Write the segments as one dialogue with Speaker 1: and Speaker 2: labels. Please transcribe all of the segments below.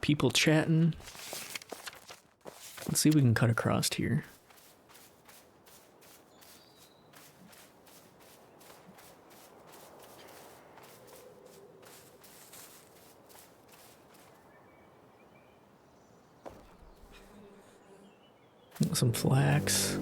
Speaker 1: People chatting. Let's see if we can cut across here. Some flax.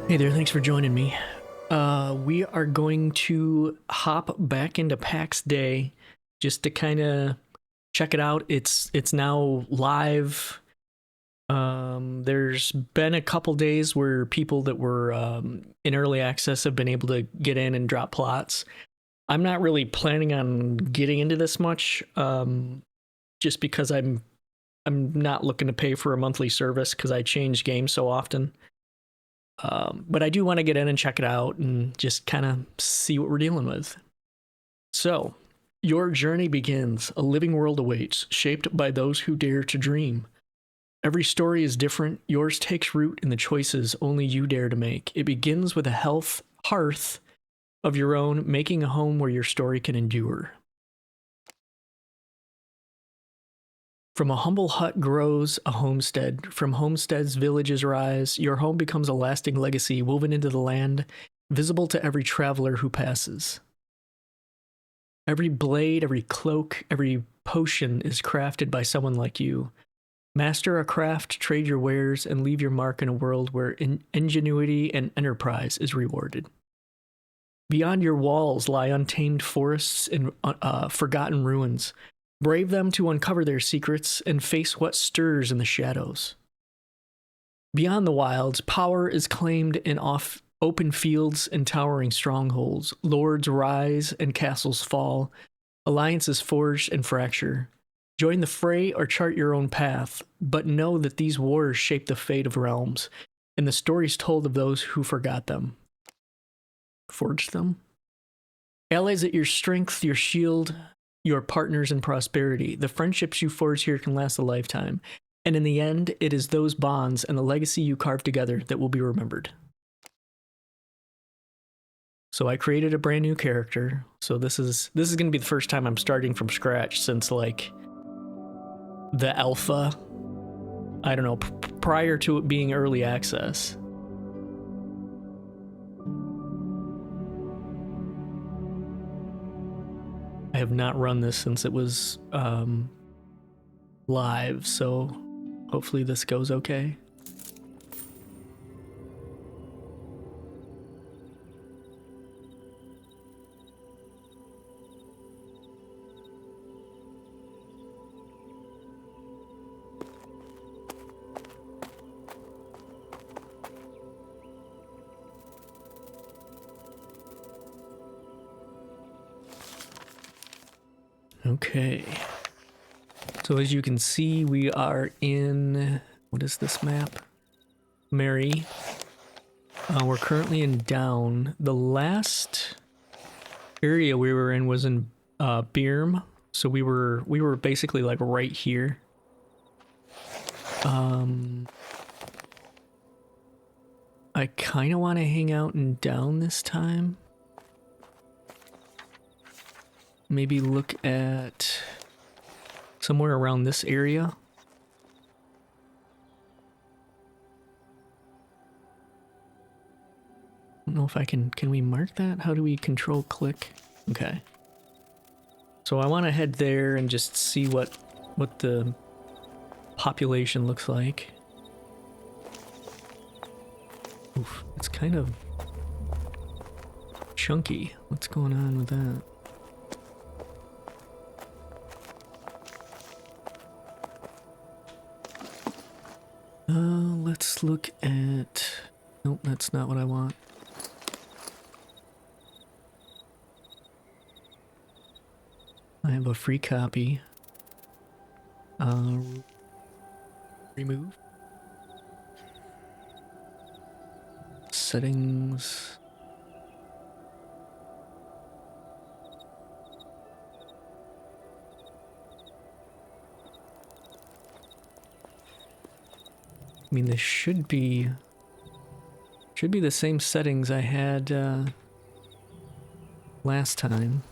Speaker 1: Hey there, thanks for joining me. We are going to hop back into Pax Day just to kind of check it out. It's now live. There's been a couple days where people that were in early access have been able to get in and drop plots. I'm not really planning on getting into this much, just because I'm not looking to pay for a monthly service because I change games so often. But I do want to get in and check it out and just kind of see what we're dealing with. So, your journey begins. A living world awaits, shaped by those who dare to dream. Every story is different. Yours takes root in the choices only you dare to make. It begins with a hearth of your own, making a home where your story can endure. From a humble hut grows a homestead. From homesteads, villages rise. Your home becomes a lasting legacy woven into the land, visible to every traveler who passes. Every blade, every cloak, every potion is crafted by someone like you. Master a craft, trade your wares, and leave your mark in a world where ingenuity and enterprise is rewarded. Beyond your walls lie untamed forests and forgotten ruins. Brave them to uncover their secrets and face what stirs in the shadows. Beyond the wilds, power is claimed in open fields and towering strongholds. Lords rise and castles fall. Alliances forge and fracture. Join the fray or chart your own path, but know that these wars shape the fate of realms, and the stories told of those who forgot them. Forged them? Allies at your strength, your shield, your partners in prosperity. The friendships you forge here can last a lifetime. And in the end, it is those bonds and the legacy you carve together that will be remembered. So I created a brand new character. So this is going to be the first time I'm starting from scratch since like the alpha. I don't know, prior to it being early access. I have not run this since it was live, so hopefully this goes okay. Okay, so as you can see, we are in, what is this map? Mary. We're currently in Down. The last area we were in was in Birm, so we were basically like right here. I kind of want to hang out in Down this time. Maybe look at somewhere around this area. I don't know if I can we mark that? How do we control click? Okay. So I want to head there and just see what the population looks like. Oof, it's kind of chunky. What's going on with that? Let's look at... Nope, that's not what I want. I have a free copy. Remove. Settings. I mean, this should be the same settings I had last time.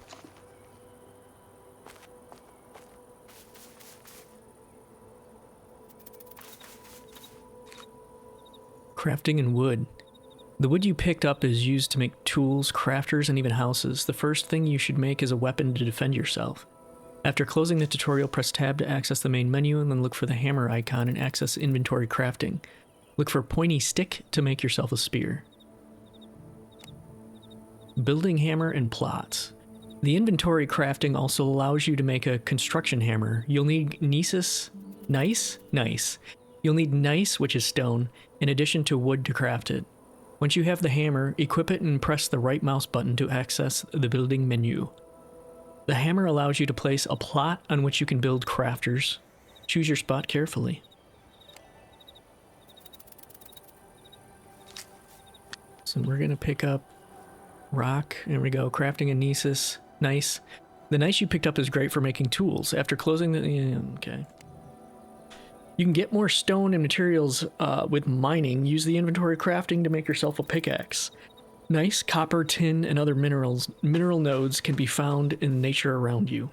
Speaker 1: Crafting in wood. The wood you picked up is used to make tools, crafters, and even houses. The first thing you should make is a weapon to defend yourself. After closing the tutorial, press tab to access the main menu and then look for the hammer icon and access inventory crafting. Look for pointy stick to make yourself a spear. Building hammer and plots. The inventory crafting also allows you to make a construction hammer. You'll need Nice. You'll need nice, which is stone, in addition to wood to craft it. Once you have the hammer, equip it and press the right mouse button to access the building menu. The hammer allows you to place a plot on which you can build crafters. Choose your spot carefully. So we're going to pick up rock. There we go. Crafting a nice. The nice you picked up is great for making tools. After closing the... Yeah, okay. You can get more stone and materials with mining. Use the inventory crafting to make yourself a pickaxe. Nice, copper, tin, and other mineral nodes can be found in nature around you.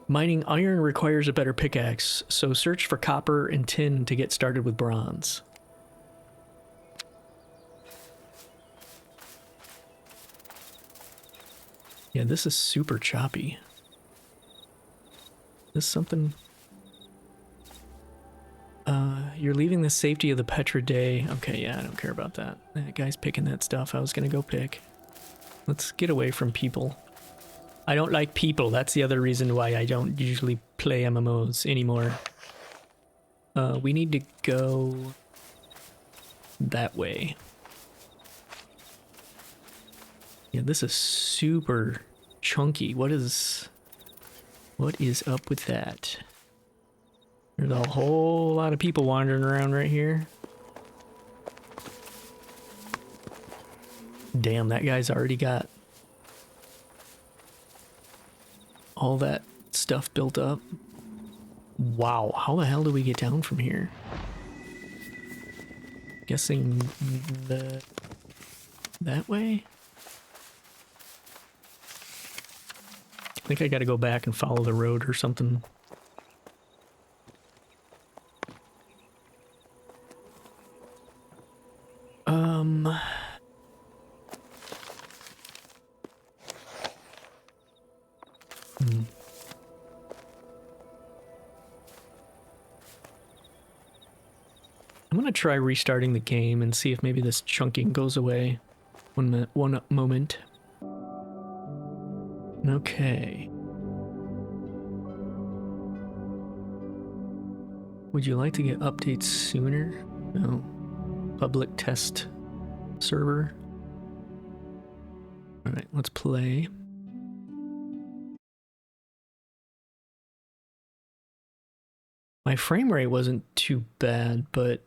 Speaker 1: Mining iron requires a better pickaxe, so search for copper and tin to get started with bronze. Yeah, this is super choppy. This is something... you're leaving the safety of the Pax Dei. Okay, yeah, I don't care about that. That guy's picking that stuff I was gonna go pick. Let's get away from people. I don't like people. That's the other reason why I don't usually play MMOs anymore. We need to go that way. Yeah, this is super chunky. What is up with that? There's a whole lot of people wandering around right here. Damn, that guy's already got all that stuff built up. Wow, how the hell do we get down from here? Guessing that way? I think I gotta go back and follow the road or something. I'm gonna try restarting the game and see if maybe this chunking goes away. One moment. Okay. Would you like to get updates sooner? No. Public test server. Alright, let's play. My frame rate wasn't too bad, but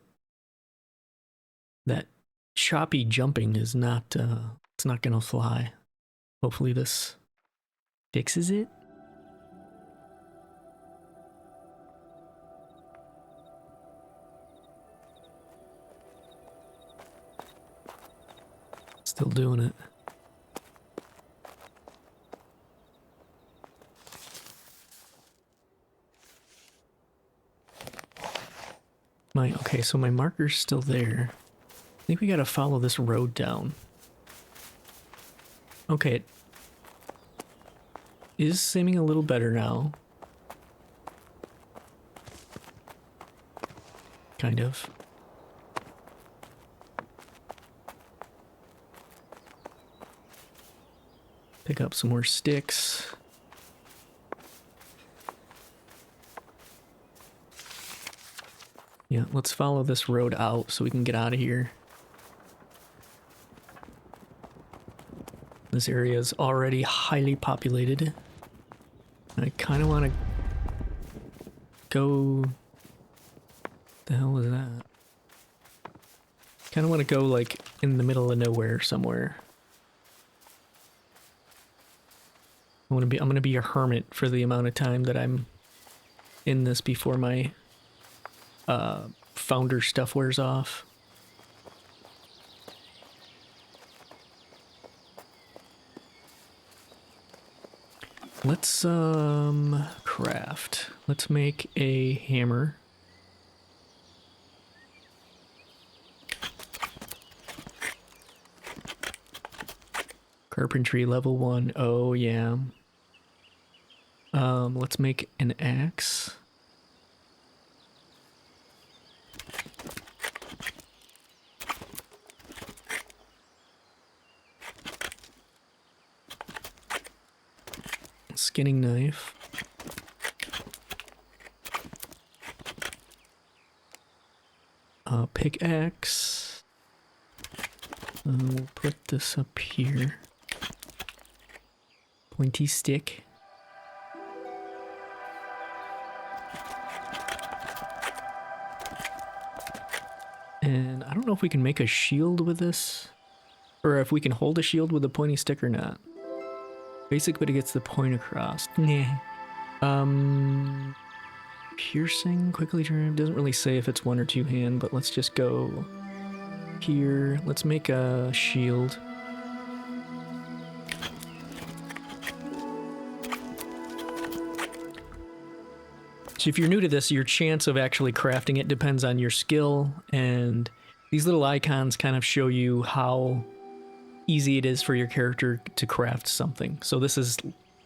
Speaker 1: that choppy jumping is not, it's not gonna fly. Hopefully this fixes it. Still doing it. Okay, so my marker's still there. I think we gotta follow this road down. Okay, it is seeming a little better now. Kind of. Pick up some more sticks. Yeah, let's follow this road out so we can get out of here. This area is already highly populated. I kind of want to go... The hell was that? Kind of want to go like in the middle of nowhere somewhere. I'm gonna be a hermit for the amount of time that I'm in this before my founder stuff wears off. Let's craft. Let's make a hammer. Carpentry level 1. Oh yeah. Let's make an axe. Skinning knife. Pickaxe. We'll put this up here. Pointy stick. And I don't know if we can make a shield with this, or if we can hold a shield with a pointy stick or not. Basic, but it gets the point across. Nah. Piercing, quickly turn. Doesn't really say if it's one or two hand, but let's just go here. Let's make a shield. So if you're new to this, your chance of actually crafting it depends on your skill, and these little icons kind of show you how easy it is for your character to craft something. So this is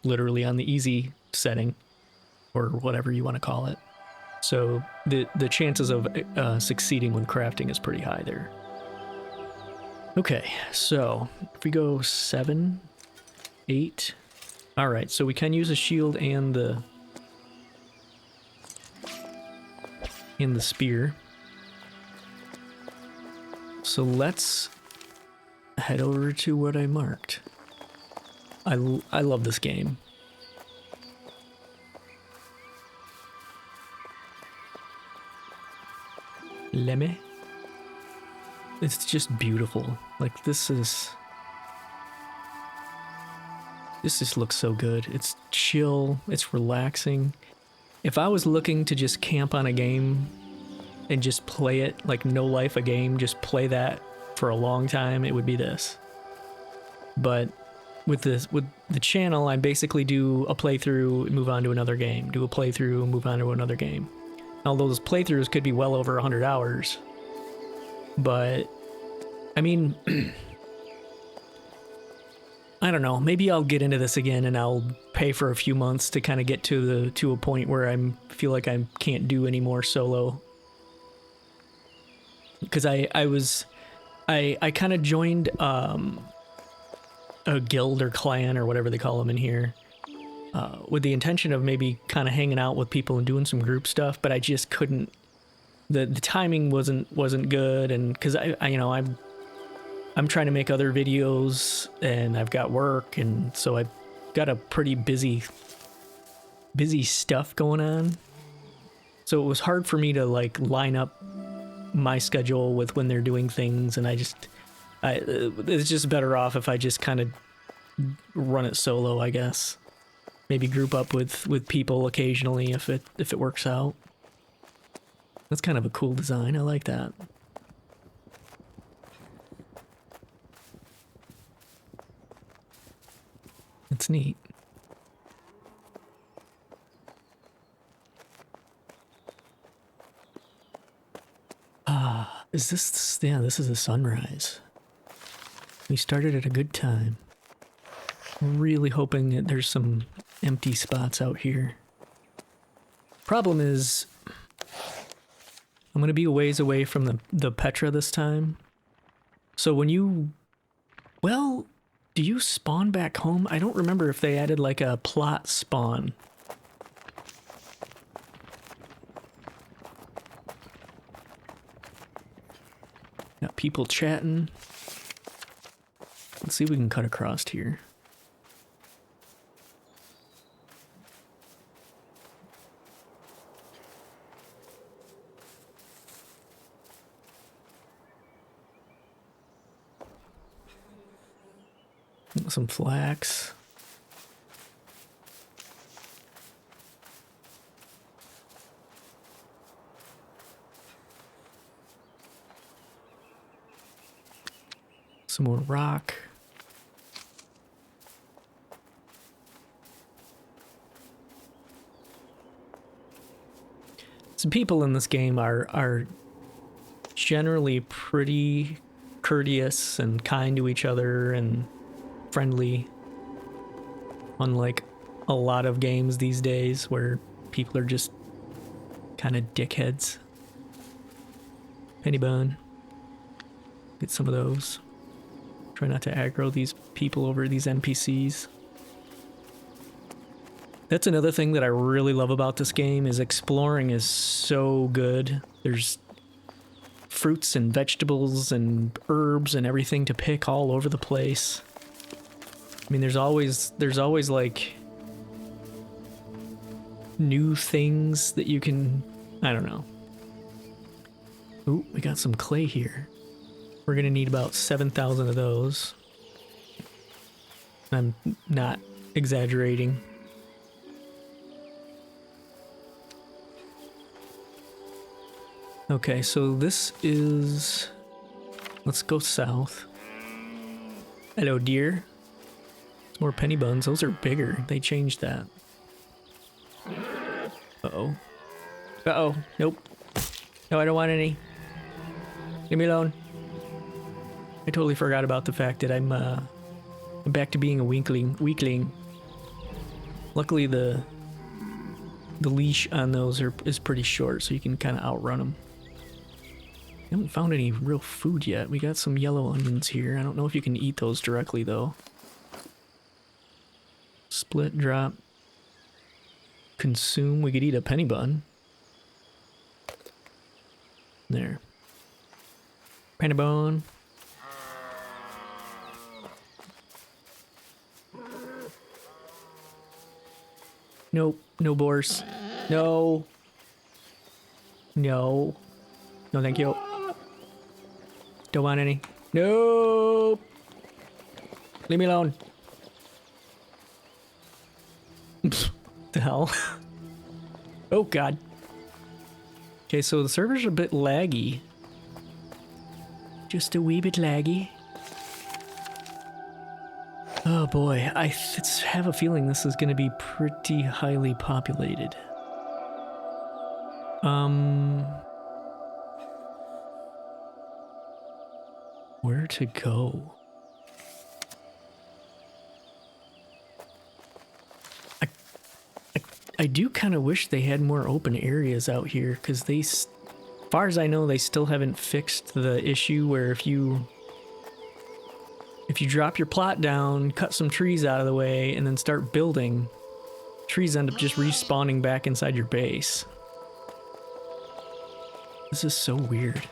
Speaker 1: literally on the easy setting, or whatever you want to call it. So the chances of succeeding when crafting is pretty high there. Okay, so if we go 7, 8, all right, so we can use a shield and the spear. So let's head over to what I marked. I love this game. Lemme. It's just beautiful. Like this just looks so good. It's chill, it's relaxing. If I was looking to just camp on a game and just play it, like no life a game, just play that for a long time, it would be this. But with the channel, I basically do a playthrough, move on to another game, do a playthrough, move on to another game. Although those playthroughs could be well over 100 hours. But, I mean, I don't know, maybe I'll get into this again and I'll pay for a few months to kind of get to a point where I feel like I can't do any more solo. Because I kind of joined a guild or clan or whatever they call them in here, with the intention of maybe kind of hanging out with people and doing some group stuff, but I just couldn't. The timing wasn't good, and because I'm trying to make other videos and I've got work, and so I've got a pretty busy stuff going on. So it was hard for me to like line up my schedule with when they're doing things, and it's just better off if I just kind of run it solo, I guess. Maybe group up with people occasionally if it works out. That's kind of a cool design. I like that. It's neat. Is this, yeah, this is a sunrise. We started at a good time. I'm really hoping that there's some empty spots out here. Problem is, I'm gonna be a ways away from the Petra this time. So when you, well, do you spawn back home? I don't remember if they added like a plot spawn. Got people chatting. Let's see if we can cut across here. Some flax. Some more rock. Some people in this game are generally pretty courteous and kind to each other and friendly. Unlike a lot of games these days where people are just kind of dickheads. Penny bun. Get some of those. Try not to aggro these people over these NPCs. That's another thing that I really love about this game is exploring is so good. There's fruits and vegetables and herbs and everything to pick all over the place. I mean, there's always like new things that you can, I don't know. Ooh, we got some clay here. We're gonna need about 7,000 of those. I'm not exaggerating. Okay, so this is... Let's go south. Hello, deer. More penny buns. Those are bigger. They changed that. Uh-oh. Uh-oh. Nope. No, I don't want any. Leave me alone. I totally forgot about the fact that I'm back to being a weakling. Luckily, the leash on those is pretty short, so you can kind of outrun them. I haven't found any real food yet. We got some yellow onions here. I don't know if you can eat those directly, though. Split, drop, consume. We could eat a penny bun. There. Penny bun. Nope, no boars. No. No. No, thank you. Don't want any. Nope. Leave me alone. The hell? Oh, God. Okay, so the server's a bit laggy. Just a wee bit laggy. Oh boy, I have a feeling this is going to be pretty highly populated. Where to go? I do kind of wish they had more open areas out here, because they, as far as I know, they still haven't fixed the issue where if you drop your plot down, cut some trees out of the way, and then start building, trees end up just respawning back inside your base. This is so weird.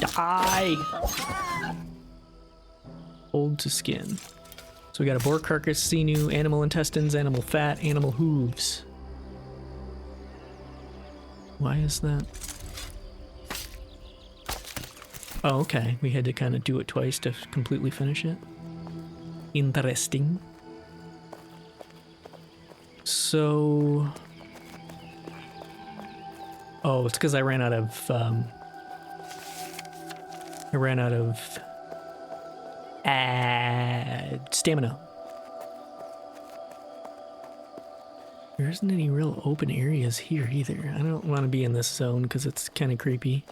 Speaker 1: Die! Old to skin. So we got a boar carcass, sinew, animal intestines, animal fat, animal hooves. Why is that? Oh, okay. We had to kind of do it twice to completely finish it. Interesting. So... Oh, it's because I ran out of, stamina. There isn't any real open areas here either. I don't want to be in this zone because it's kind of creepy.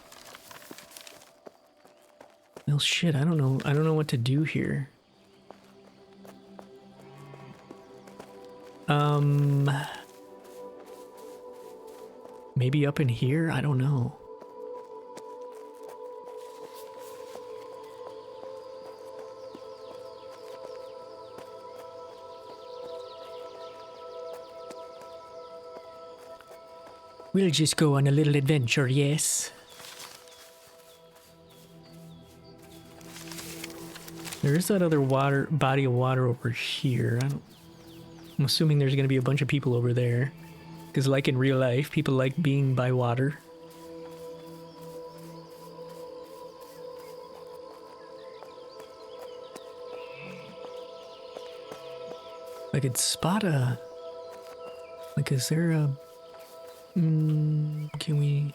Speaker 1: Well, shit, I don't know what to do here. Maybe up in here? I don't know. We'll just go on a little adventure, yes? There is that other body of water over here. I'm assuming there's going to be a bunch of people over there. Because like in real life, people like being by water. I could spot a... Like, is there a... can we...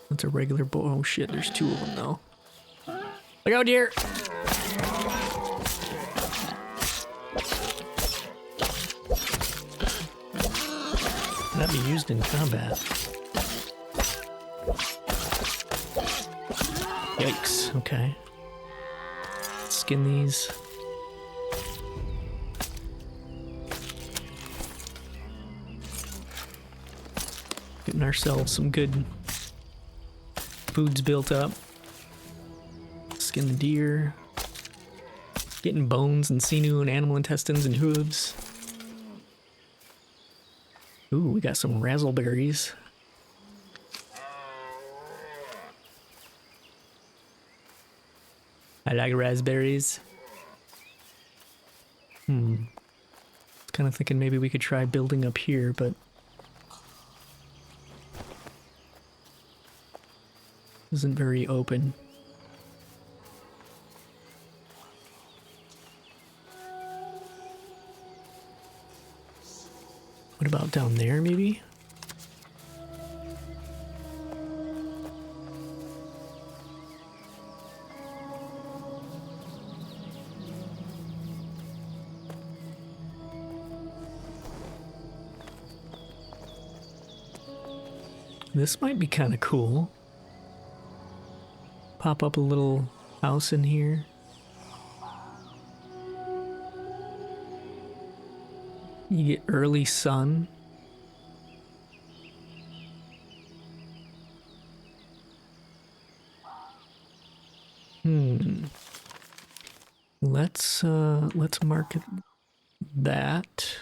Speaker 1: That's a regular bow. Oh shit, there's two of them though. Look out, deer! Can that be used in combat? Yikes, okay. Skin these. Getting ourselves some good foods built up. Skin the deer. Getting bones and sinew and animal intestines and hooves. Ooh, we got some razzleberries. I like raspberries. I was kind of thinking maybe we could try building up here, but isn't very open. What about down there, maybe? This might be kind of cool. Pop up a little house in here. You get early sun. Let's market that.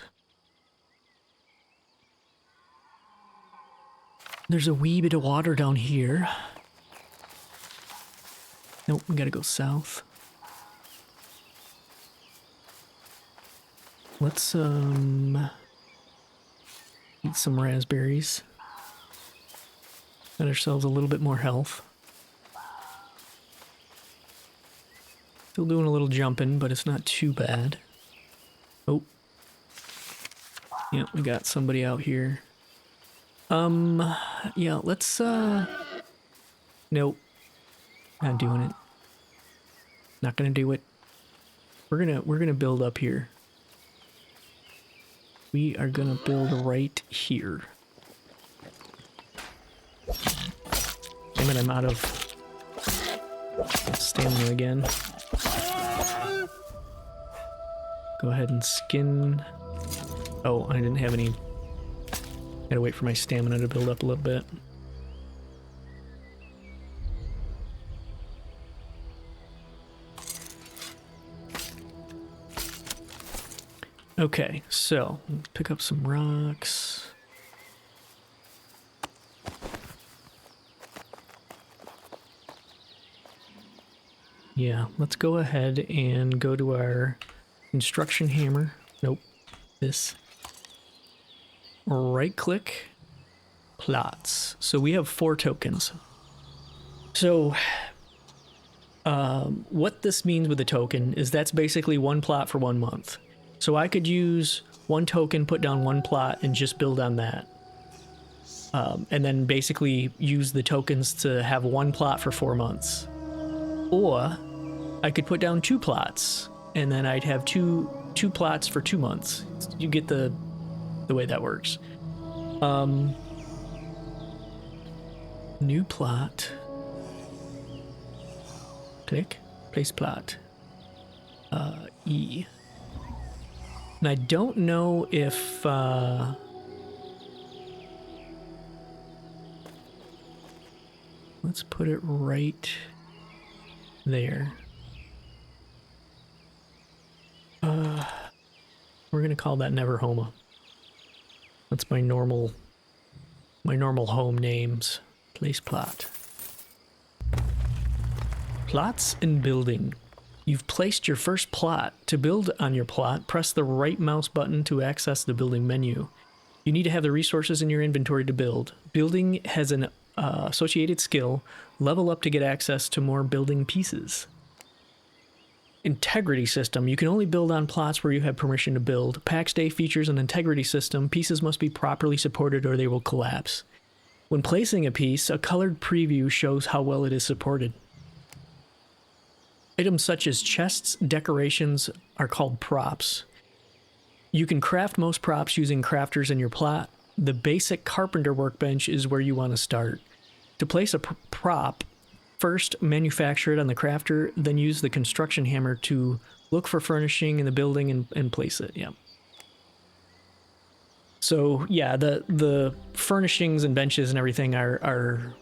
Speaker 1: There's a wee bit of water down here. Nope, we gotta go south. Let's eat some raspberries. Got ourselves a little bit more health. Still doing a little jumping, but it's not too bad. Oh. Yeah, we got somebody out here. Yeah, let's, nope. Not doing it. Not gonna do it. We're gonna build up here. We are gonna build right here. Damn it, I'm out of stamina again. Go ahead and skin. Oh, I didn't have any. Gotta wait for my stamina to build up a little bit. Okay, so pick up some rocks. Yeah, let's go ahead and go to our construction hammer. Nope, this. Right click, plots. So we have 4 tokens. So what this means with a token is that's basically 1 plot for 1 month. So I could use 1 token, put down 1 plot, and just build on that. And then basically use the tokens to have 1 plot for 4 months. Or I could put down 2 plots, and then I'd have two plots for 2 months. You get the way that works. New plot. Click, place plot. E. And I don't know if let's put it right there. We're gonna call that Neverhoma. That's my normal home names. Place plot. Plots and building. You've placed your first plot. To build on your plot, press the right mouse button to access the building menu. You need to have the resources in your inventory to build. Building has an associated skill. Level up to get access to more building pieces. Integrity system. You can only build on plots where you have permission to build. Pax Dei features an integrity system. Pieces must be properly supported or they will collapse. When placing a piece, a colored preview shows how well it is supported. Items such as chests, decorations are called props. You can craft most props using crafters in your plot. The basic carpenter workbench is where you want to start. To place a prop, first manufacture it on the crafter, then use the construction hammer to look for furnishing in the building and place it. Yeah. So yeah, the furnishings and benches and everything are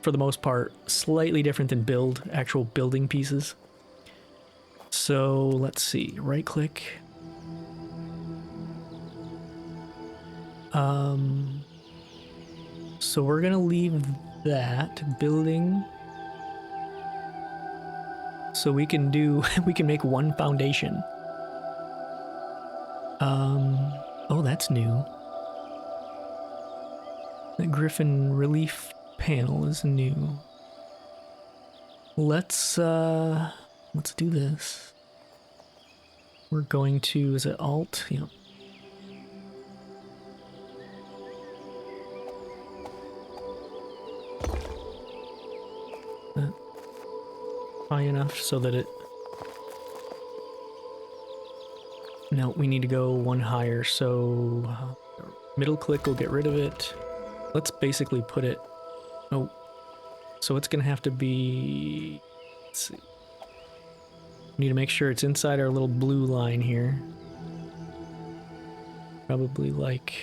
Speaker 1: for the most part slightly different than actual building pieces. So let's see, right click. So we're gonna leave that building. So we can make one foundation. Oh, that's new. The Griffin relief panel is new. Let's do this. We're going to, is it Alt? Yeah. High enough so that it... No, we need to go one higher, so middle click will get rid of it. Let's basically put it... Oh, so it's gonna have to be... Let's see. We need to make sure it's inside our little blue line here. Probably like...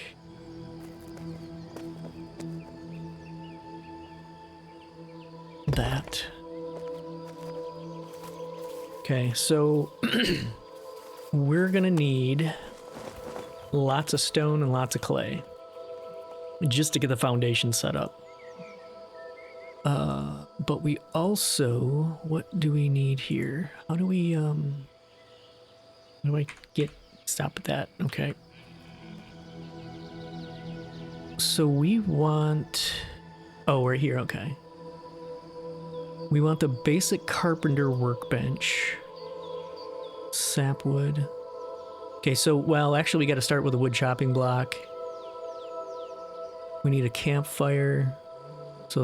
Speaker 1: that. Okay, so we're gonna need lots of stone and lots of clay just to get the foundation set up. But we also, what do we need here? How do we, how do I stop at that? Okay. So we want, oh, we're here, okay. We want the basic carpenter workbench. Sapwood. Okay, so, well, actually we gotta start with a wood chopping block. We need a campfire. So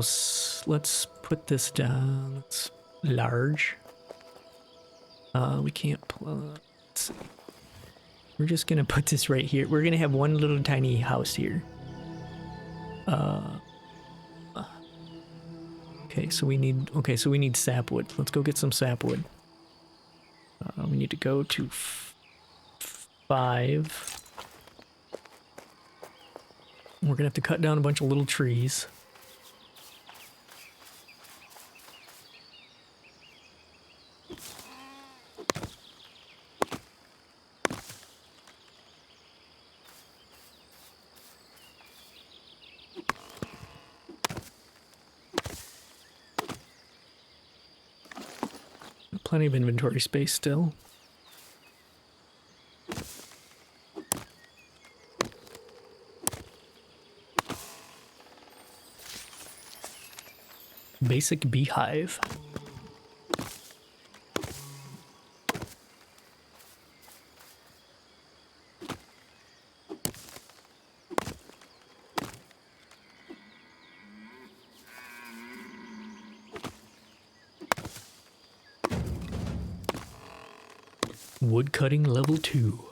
Speaker 1: let's put this down. It's large. We can't, let's see. We're just gonna put this right here. We're gonna have one little tiny house here. Okay, so we need sapwood. Let's go get some sapwood. We need to go to 5. We're gonna have to cut down a bunch of little trees. Plenty of inventory space still. Basic beehive. Wood cutting level 2.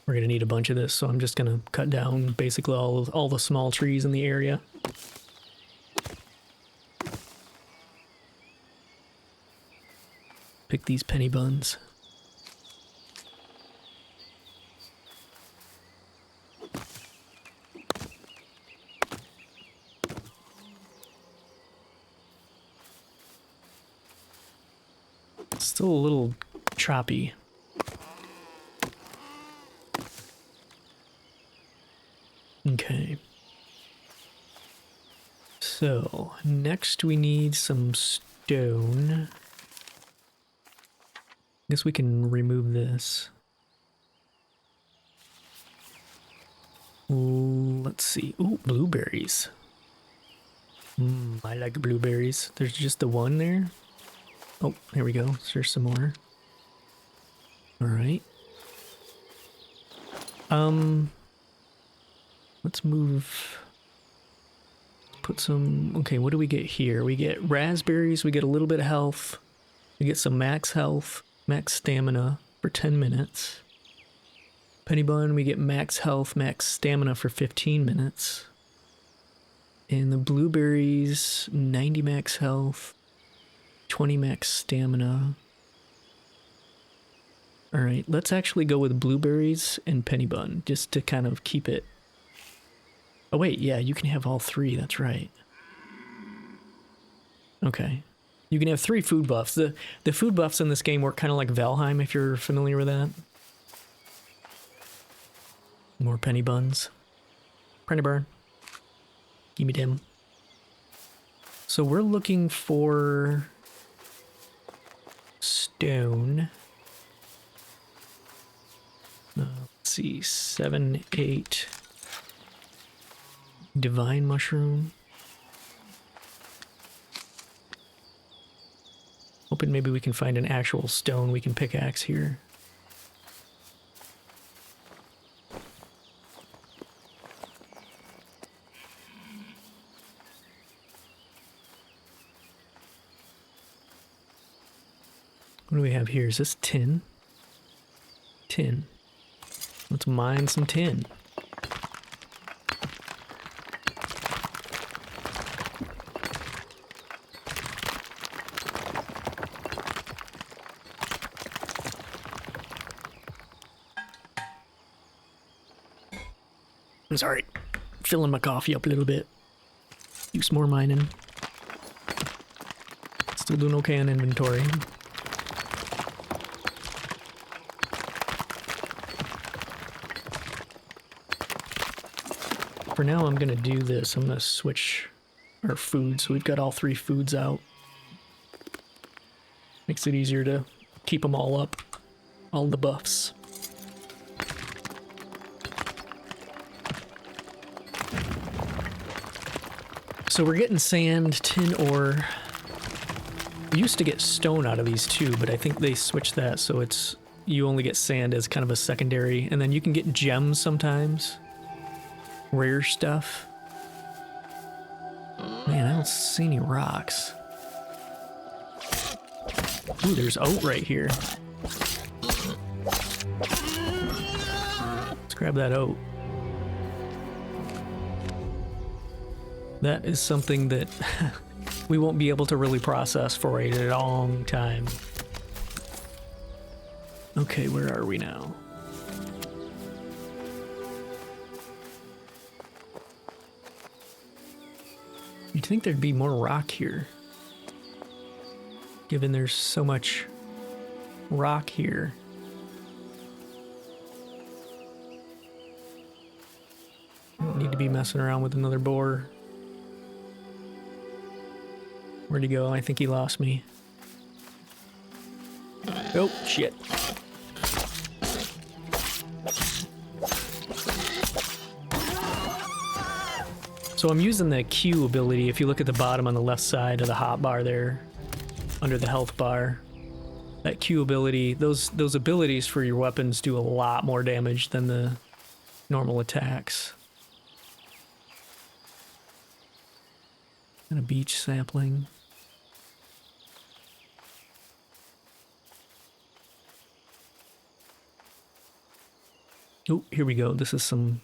Speaker 1: We're gonna need a bunch of this, so I'm just gonna cut down basically all the small trees in the area. Pick these penny buns. Still a little choppy. Okay. So, next we need some stone. Guess we can remove this. Let's Let's see. Ooh, blueberries. I like blueberries. There's just the one there. Oh, here we go. There's some more. All right. Let's move. Put some. Okay, what do we get here? We get raspberries. We get a little bit of health. We get some max health, max stamina for 10 minutes. Penny bun, we get max health, max stamina for 15 minutes. And the blueberries, 90 max health, 20 max stamina. All right, let's actually go with blueberries and penny bun just to kind of keep it. Oh wait, yeah, you can have all three, that's right. Okay. You can have 3 food buffs. The food buffs in this game work kind of like Valheim, if you're familiar with that. More penny buns. Penny burn. Give me them. So we're looking for stone. Let's see, 7, 8. Divine mushroom. Hoping maybe we can find an actual stone we can pickaxe here. What do we have here? Is this tin? Tin. Let's mine some tin. I'm sorry, filling my coffee up a little bit. Do some more mining. Still doing okay on inventory. For now, I'm gonna do this. I'm gonna switch our food, so we've got all 3 foods out. Makes it easier to keep them all up, all the buffs. So we're getting sand, tin ore. We used to get stone out of these too, but I think they switched that so it's you only get sand as kind of a secondary, and then you can get gems sometimes. Rare stuff. Man, I don't see any rocks. Ooh, there's oat right here. Let's grab that oat. That is something that we won't be able to really process for a long time. Okay, where are we now? You'd think there'd be more rock here, given there's so much rock here. Don't need to be messing around with another boar. Where'd he go? I think he lost me. Oh, shit. So I'm using the Q ability. If you look at the bottom on the left side of the hotbar there, under the health bar, that Q ability, those abilities for your weapons do a lot more damage than the normal attacks. And a beach sapling. Oh, here we go. This is some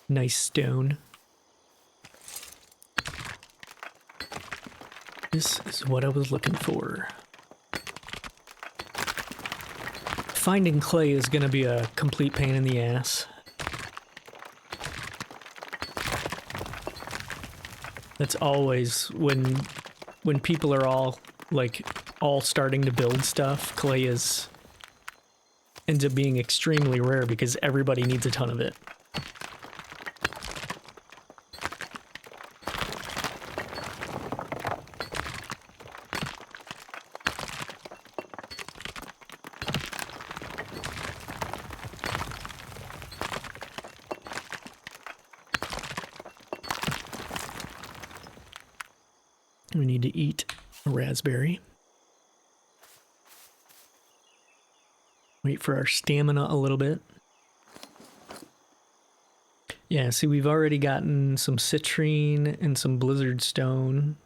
Speaker 1: nice stone. This is what I was looking for. Finding clay is going to be a complete pain in the ass. That's always when people are all starting to build stuff, clay ends up being extremely rare because everybody needs a ton of it. We need to eat a raspberry. Wait for our stamina a little bit. Yeah, see, we've already gotten some citrine and some blizzard stone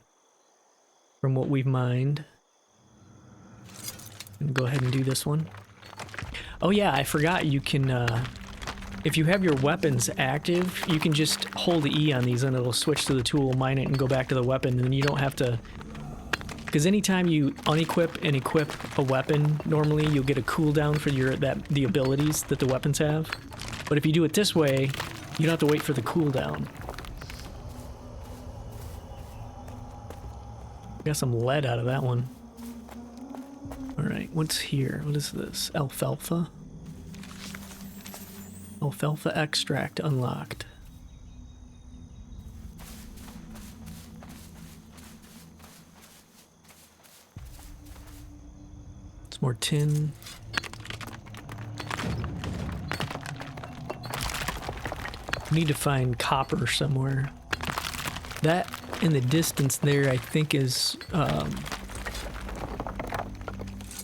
Speaker 1: from what we've mined. And go ahead and do this one. Oh yeah, I forgot you can, if you have your weapons active, you can just hold E on these and it'll switch to the tool, mine it, and go back to the weapon, and then you don't have to... Because anytime you unequip and equip a weapon, normally you'll get a cooldown for the abilities that the weapons have. But if you do it this way, you don't have to wait for the cooldown. Got some lead out of that one. Alright, what's here? What is this? Alfalfa? Alfalfa extract unlocked. It's more tin. Need to find copper somewhere. That in the distance there, I think, is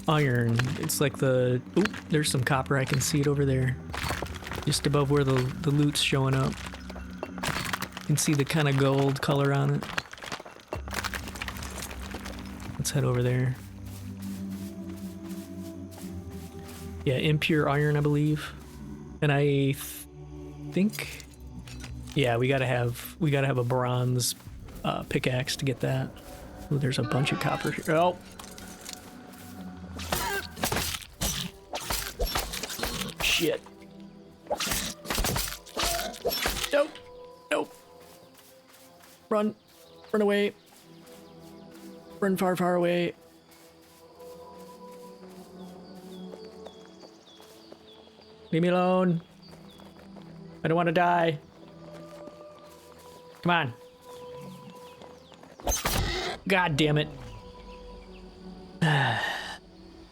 Speaker 1: iron. It's like the... Oop, there's some copper. I can see it over there. Just above where the loot's showing up. You can see the kind of gold color on it. Let's head over there. Yeah, impure iron, I believe. And I think... Yeah, we gotta have a bronze pickaxe to get that. Ooh, there's a bunch of copper here. Oh! Shit. Nope. Nope. Run. Run away. Run far, far away. Leave me alone. I don't want to die. Come on. God damn it.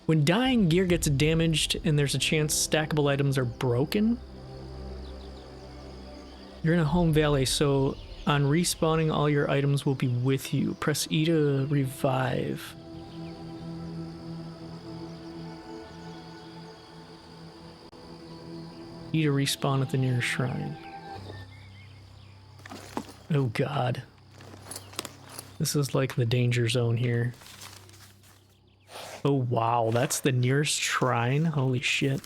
Speaker 1: When dying, gear gets damaged and there's a chance stackable items are broken. You're in a home valley, so on respawning, all your items will be with you. Press E to revive. E to respawn at the nearest shrine. Oh god. This is like the danger zone here. Oh wow, that's the nearest shrine? Holy shit.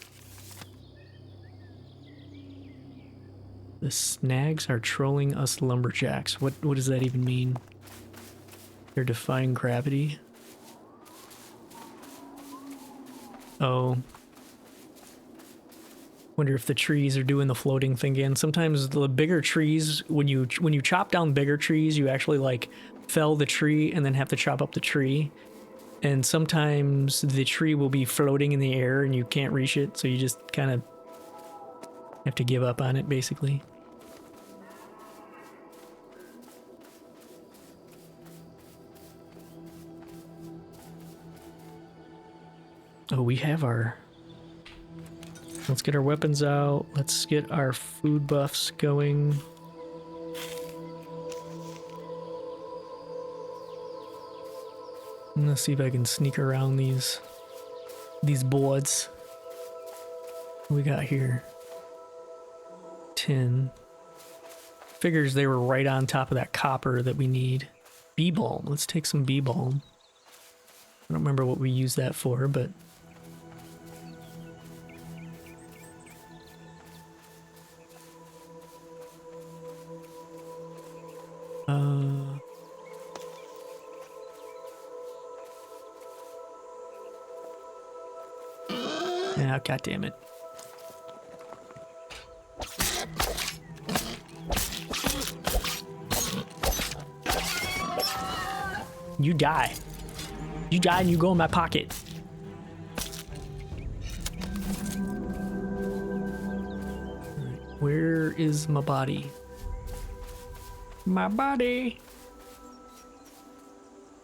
Speaker 1: The snags are trolling us lumberjacks. What does that even mean? They're defying gravity? Oh. Wonder if the trees are doing the floating thing again. Sometimes the bigger trees, when you chop down bigger trees, you actually like fell the tree and then have to chop up the tree. And sometimes the tree will be floating in the air and you can't reach it, so you just kind of have to give up on it, basically. Oh, we have our... Let's get our weapons out. Let's get our food buffs going. Let's see if I can sneak around these boards. What we got here? Tin. Figures they were right on top of that copper that we need. Bee balm. Let's take some bee balm. I don't remember what we used that for, but... Yeah, god damn it. You die. You die and you go in my pocket. Where is my body? My body.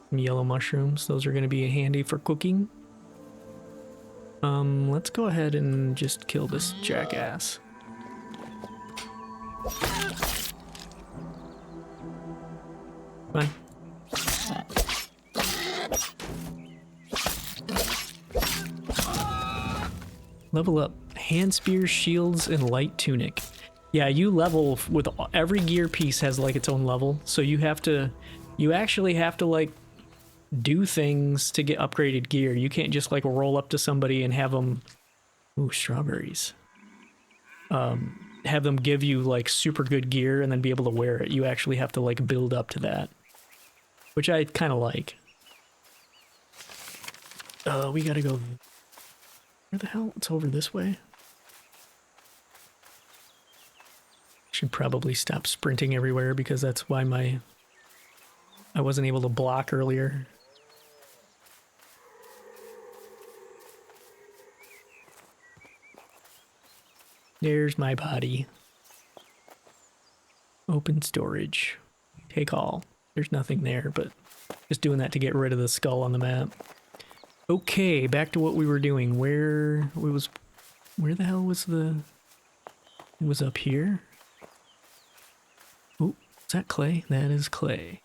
Speaker 1: Some yellow mushrooms. Those are going to be handy for cooking. Let's go ahead and just kill this jackass. Come on. Level up. Hand spear, shields, and light tunic. Yeah, you level with every gear piece has like its own level. So you actually have to like do things to get upgraded gear. You can't just like roll up to somebody and have them, ooh, strawberries. Have them give you like super good gear and then be able to wear it. You actually have to like build up to that, which I kind of like. We gotta go. Where the hell? It's over this way. Should probably stop sprinting everywhere because that's why I wasn't able to block earlier. There's my body. Open storage. Take all. There's nothing there, but just doing that to get rid of the skull on the map. Okay, back to what we were doing. Where the hell was the... It was up here? Oh, is that clay? That is clay.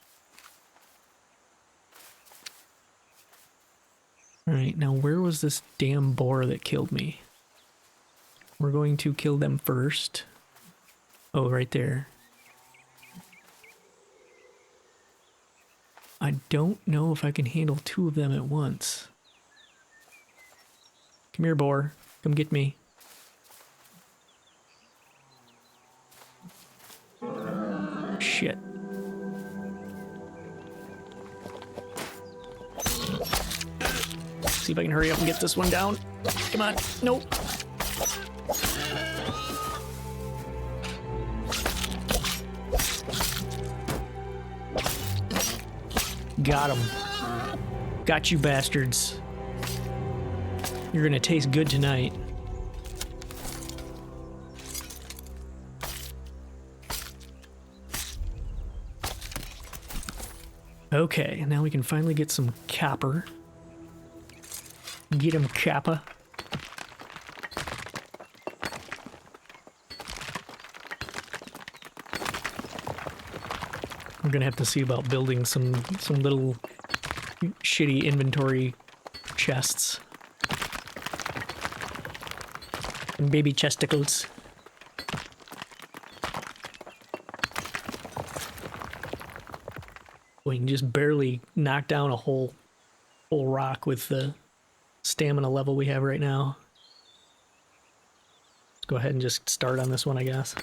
Speaker 1: Alright, now where was this damn boar that killed me? We're going to kill them first. Oh, right there. I don't know if I can handle two of them at once. Come here, boar. Come get me. Shit. See if I can hurry up and get this one down. Come on. Nope. Got him. Got you bastards. You're gonna taste good tonight. Okay, now we can finally get some copper. Get him, Kappa. We're gonna have to see about building some little shitty inventory chests. And baby chesticles. We can just barely knock down a whole rock with the stamina level we have right now. Let's go ahead and just start on this one, I guess.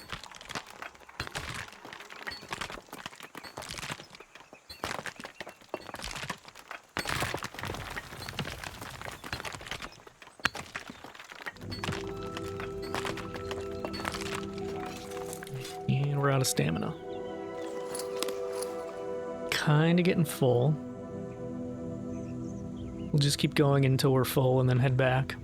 Speaker 1: And we're out of stamina. Kinda getting full. We'll just keep going until we're full and then head back.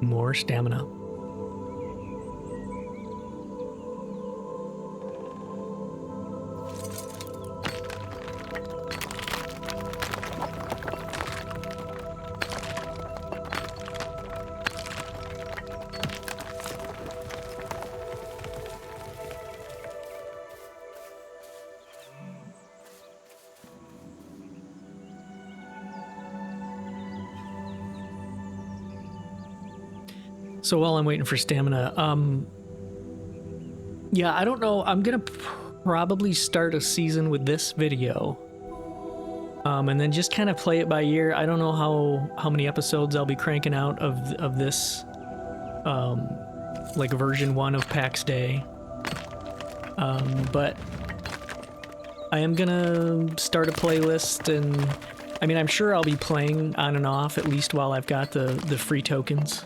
Speaker 1: More stamina. So while I'm waiting for stamina, yeah, I don't know. I'm gonna probably start a season with this video, and then just kind of play it by ear. I don't know how many episodes I'll be cranking out of this, like version 1 of Pax Day, but I am gonna start a playlist, and I mean, I'm sure I'll be playing on and off at least while I've got the free tokens.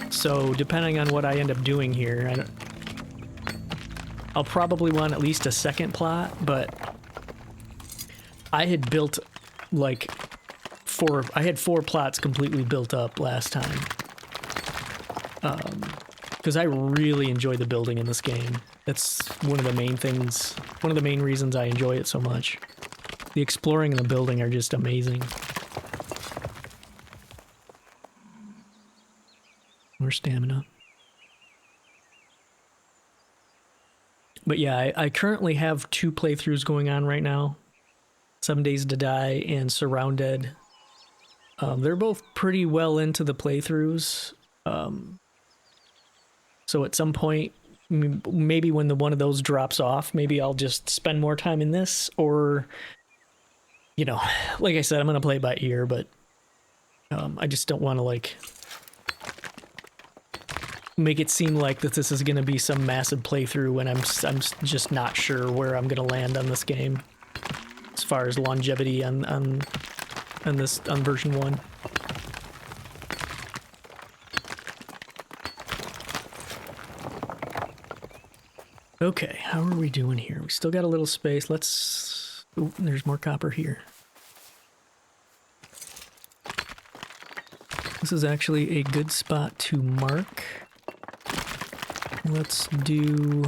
Speaker 1: So depending on what I end up doing here, I'll probably want at least a second plot, but I had built like I had 4 plots completely built up last time. Because I really enjoy the building in this game. That's one of the main things, one of the main reasons I enjoy it so much. The exploring and the building are just amazing. More stamina. But yeah, I currently have 2 playthroughs going on right now. 7 Days to Die and Surrounded. They're both pretty well into the playthroughs. So at some point, maybe when one of those drops off, maybe I'll just spend more time in this, or, you know, like I said, I'm going to play it by ear, but I just don't want to, like, make it seem like that this is going to be some massive playthrough when I'm just not sure where I'm going to land on this game as far as longevity on version 1. Okay, how are we doing here? We still got a little space. Let's... Ooh, there's more copper here. This is actually a good spot to mark. Let's do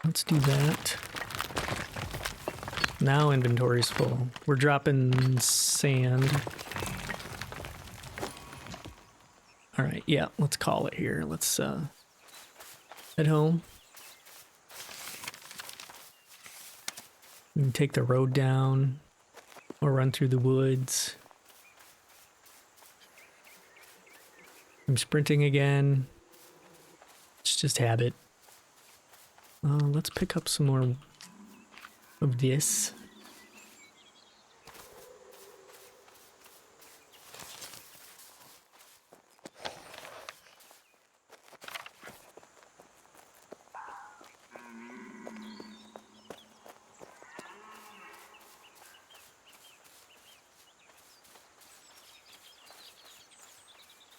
Speaker 1: that. Now inventory's full. We're dropping sand. All right, yeah, let's call it here. Let's head home. We can take the road down or run through the woods. I'm sprinting again. It's just habit. Let's pick up some more of this.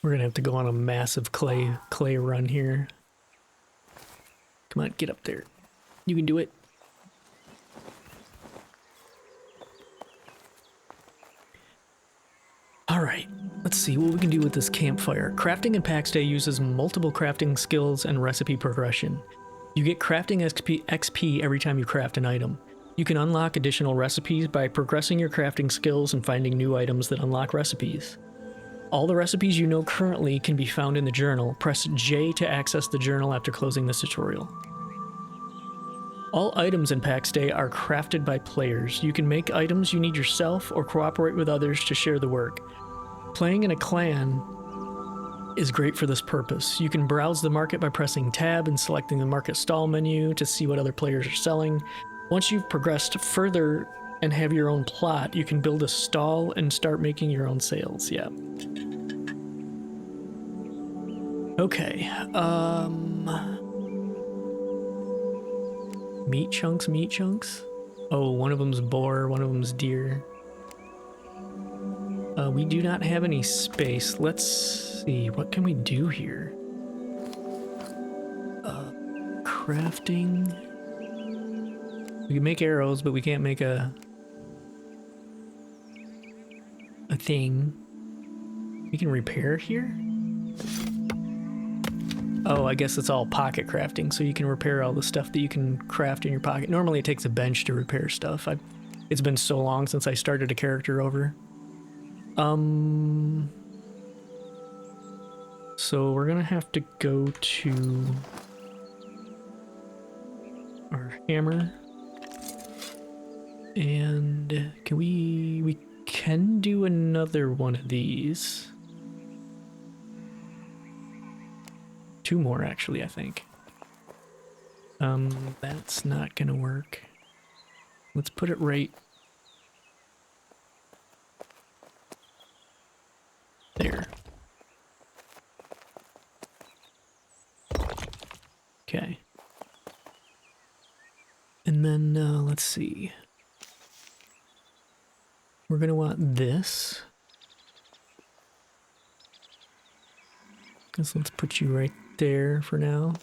Speaker 1: We're gonna have to go on a massive clay run here. Come on, get up there. You can do it. Alright, let's see what we can do with this campfire. Crafting in Pax Dei uses multiple crafting skills and recipe progression. You get crafting XP every time you craft an item. You can unlock additional recipes by progressing your crafting skills and finding new items that unlock recipes. All the recipes you know currently can be found in the journal. Press J to access the journal after closing this tutorial. All items in Pax Dei are crafted by players. You can make items you need yourself or cooperate with others to share the work. Playing in a clan is great for this purpose. You can browse the market by pressing Tab and selecting the market stall menu to see what other players are selling. Once you've progressed further and have your own plot, you can build a stall and start making your own sales. Yeah. Okay. Meat chunks. Oh, one of them's boar, one of them's deer. We do not have any space. Let's see, what can we do here? Crafting. We can make arrows, but we can't make a thing. We can repair here? Oh, I guess it's all pocket crafting, so you can repair all the stuff that you can craft in your pocket. Normally it takes a bench to repair stuff. It's been so long since I started a character over. So we're gonna have to go to our hammer. And we can do another one of these. 2 more, actually, I think. That's not gonna work. Let's put it right there. Okay. And then, let's see. We're gonna want this. Guess let's put you right there for now.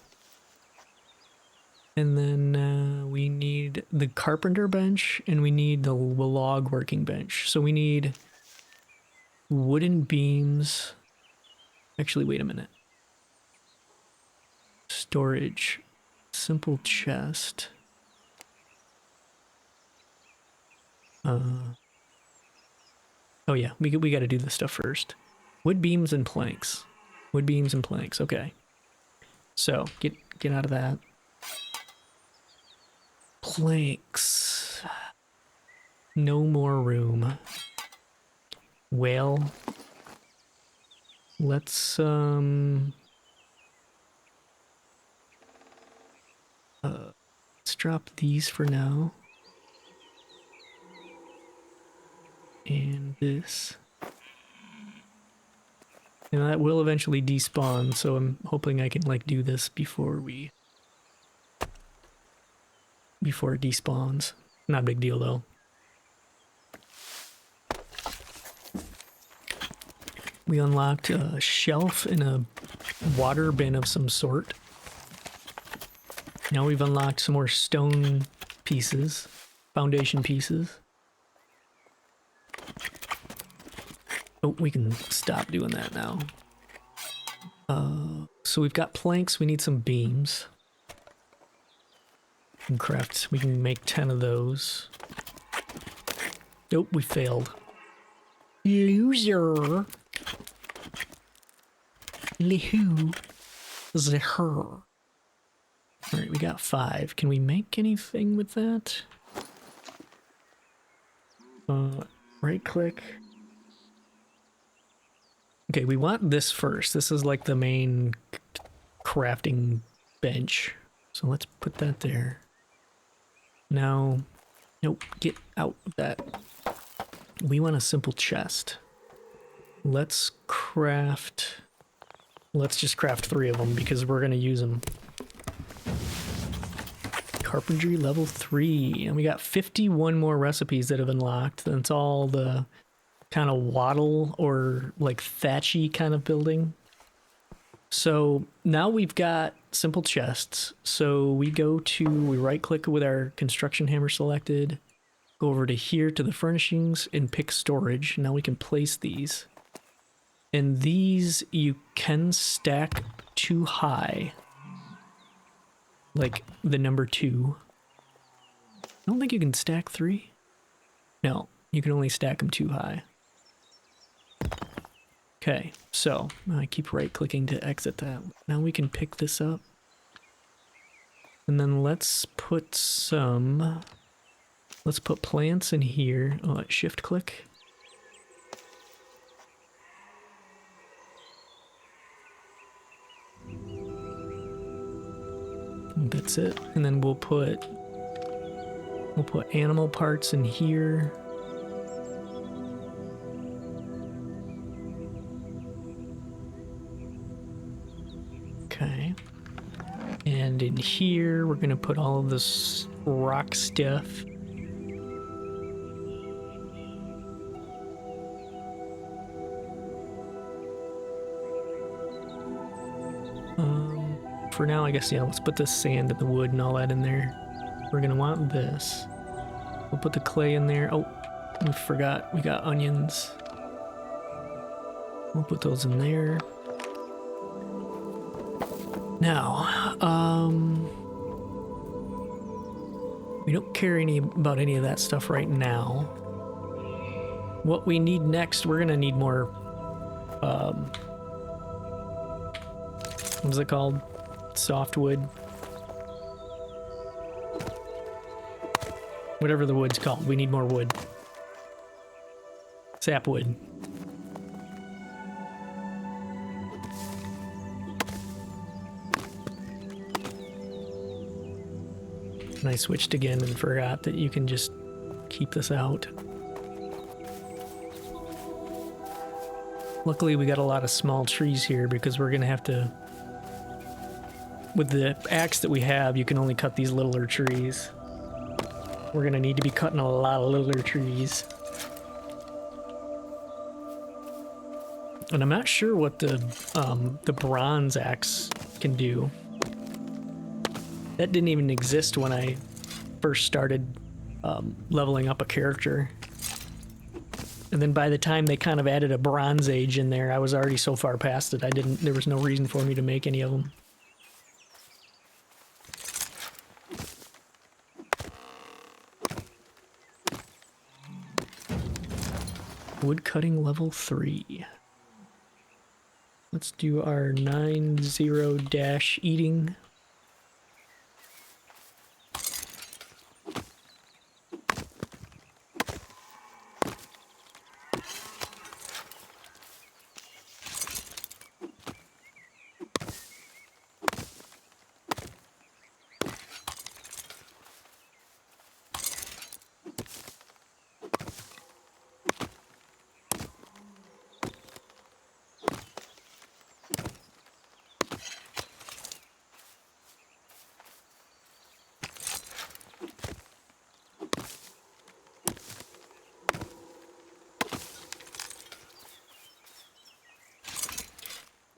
Speaker 1: And then we need the carpenter bench, and we need the log working bench. So we need wooden beams. Actually, wait a minute. Storage. Simple chest. Oh yeah, we got to do this stuff first. Wood beams and planks. Wood beams and planks. Okay. So get out of that. Planks. No more room. Well, let's drop these for now. And this. And that will eventually despawn, so I'm hoping I can like do this before it despawns. Not a big deal though. We unlocked a shelf and a water bin of some sort. Now we've unlocked some more stone pieces, foundation pieces. Oh, we can stop doing that now. So we've got planks, we need some beams. We can make 10 of those. Nope, we failed. Loser. Zeher. Alright, we got 5. Can we make anything with that? Right click. Okay, we want this first. This is like the main crafting bench. So let's put that there. Now, nope, get out of that. We want a simple chest. Let's just craft 3 of them because we're going to use them. Carpentry level 3. And we got 51 more recipes that have unlocked. That's all the kind of wattle or like thatchy kind of building. So now we've got simple chests. So we right click with our construction hammer selected, go over to here to the furnishings and pick storage. Now we can place these. And these you can stack too high. Like the number 2. I don't think you can stack 3. No, you can only stack them too high. Okay, so I keep right clicking to exit that. Now we can pick this up. And then let's put plants in here. Oh, shift click. That's it. And then we'll put animal parts in here. Okay. And in here, we're gonna put all of this rock stuff. For now, I guess, yeah, let's put the sand and the wood and all that in there. We're gonna want this. We'll put the clay in there. Oh, we forgot, we got onions. We'll put those in there. Now, we don't care about any of that stuff right now. What we need next, we're gonna need more, what's it called? Softwood. Whatever the wood's called, we need more wood. Sapwood. And I switched again and forgot that you can just keep this out. Luckily we got a lot of small trees here because we're gonna have to, with the axe that we have, you can only cut these littler trees. We're gonna need to be cutting a lot of littler trees. And I'm not sure what the bronze axe can do. That didn't even exist when I first started leveling up a character. And then by the time they kind of added a Bronze Age in there, I was already so far past it, there was no reason for me to make any of them. Wood cutting level 3. Let's do our 9-0 dash eating.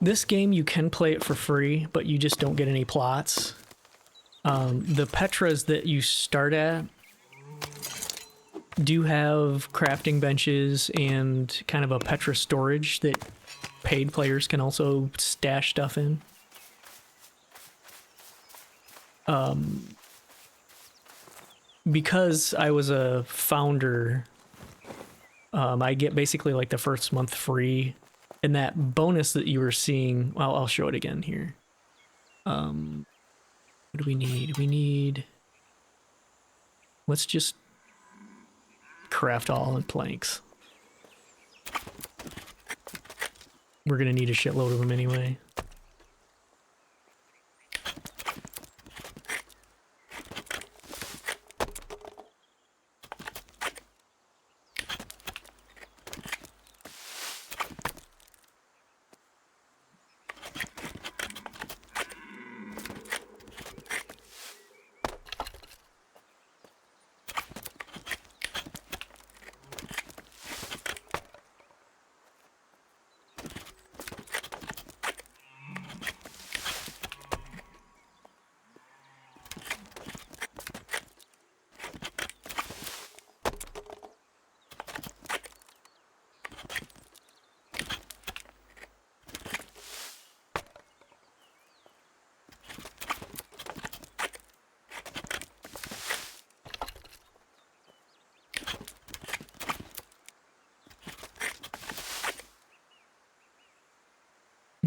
Speaker 1: This game, you can play it for free, but you just don't get any plots. The Petras that you start at do have crafting benches and kind of a Petra storage that paid players can also stash stuff in. Because I was a founder, I get basically like the first month free. And that bonus that you were seeing, well, I'll show it again here. What do we need? Let's just craft all in planks. We're gonna need a shitload of them anyway.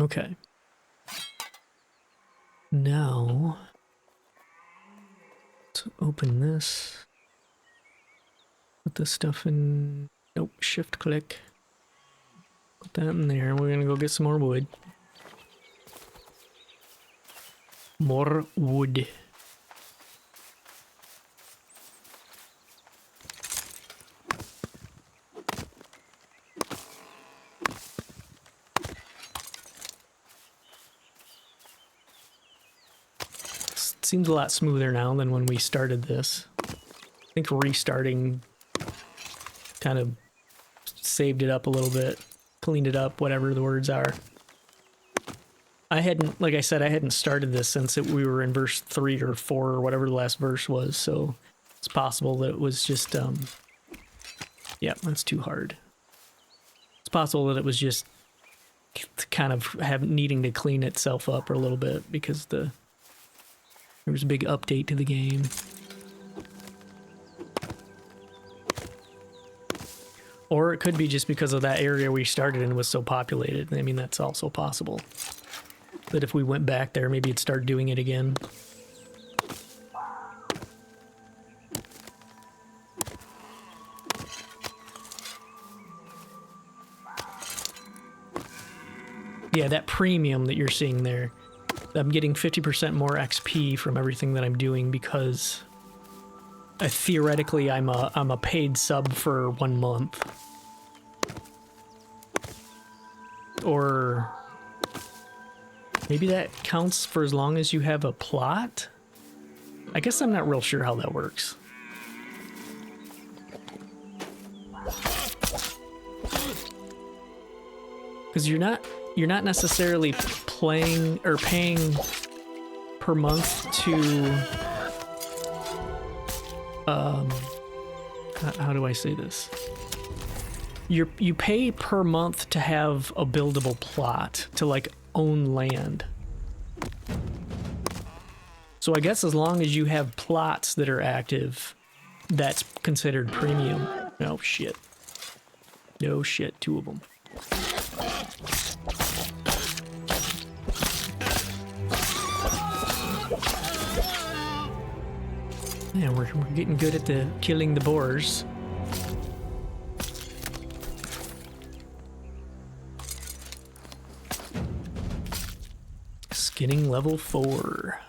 Speaker 1: Okay. Now, let's open this. Put this stuff in. Nope, shift click. Put that in there. We're gonna go get some more wood. More wood. Seems a lot smoother now than when we started this. I think restarting kind of saved it up a little bit, cleaned it up, whatever the words are. I hadn't, like I said, I hadn't started this since we were in verse 3 or 4 or whatever the last verse was, so it's possible that it was just, yeah, that's too hard. It's possible that it was just kind of needing to clean itself up a little bit because there was a big update to the game. Or it could be just because of that area we started in was so populated. I mean, that's also possible. That if we went back there, maybe it'd start doing it again. Yeah, that premium that you're seeing there. I'm getting 50% more XP from everything that I'm doing because theoretically I'm a paid sub for 1 month. Or maybe that counts for as long as you have a plot? I guess I'm not real sure how that works. Because you're not necessarily playing or paying per per month to how do I say this? You pay per month to have a buildable plot, to like own land. So I guess as long as you have plots that are active, that's considered premium. Oh shit. No shit, 2 of them. Yeah, we're getting good at the killing the boars. Skinning level 4.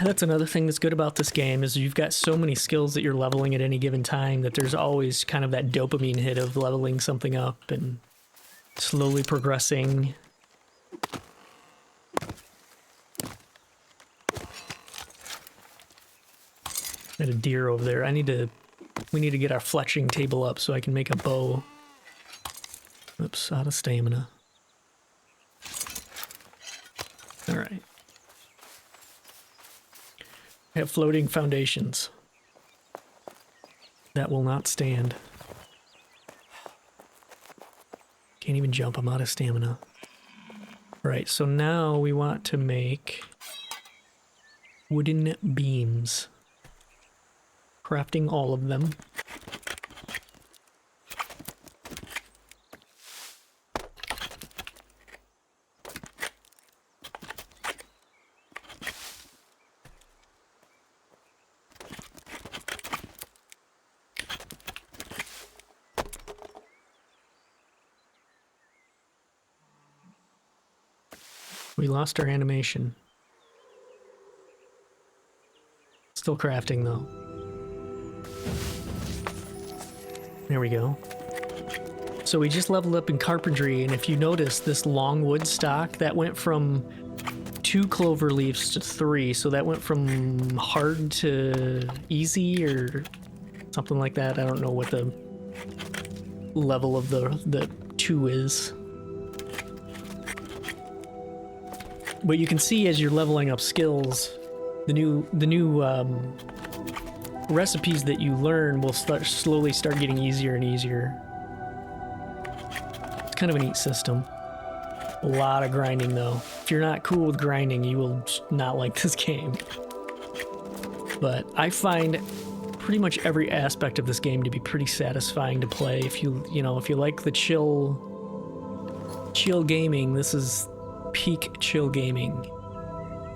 Speaker 1: That's another thing that's good about this game is you've got so many skills that you're leveling at any given time that there's always kind of that dopamine hit of leveling something up and slowly progressing. Got a deer over there. We need to get our fletching table up so I can make a bow. Oops, out of stamina. All right. I have floating foundations. That will not stand. Can't even jump, I'm out of stamina. All right, so now we want to make wooden beams. Crafting all of them. We lost our animation. Still crafting though. There we go. So we just leveled up in carpentry, and if you notice this long wood stock, that went from 2 clover leaves to 3, so that went from hard to easy or something like that. I don't know what the level of the 2 is. But you can see as you're leveling up skills, the new recipes that you learn will slowly start getting easier and easier. It's kind of a neat system. A lot of grinding though. If you're not cool with grinding, you will not like this game. But I find pretty much every aspect of this game to be pretty satisfying to play. If you like the chill gaming, this is peak chill gaming.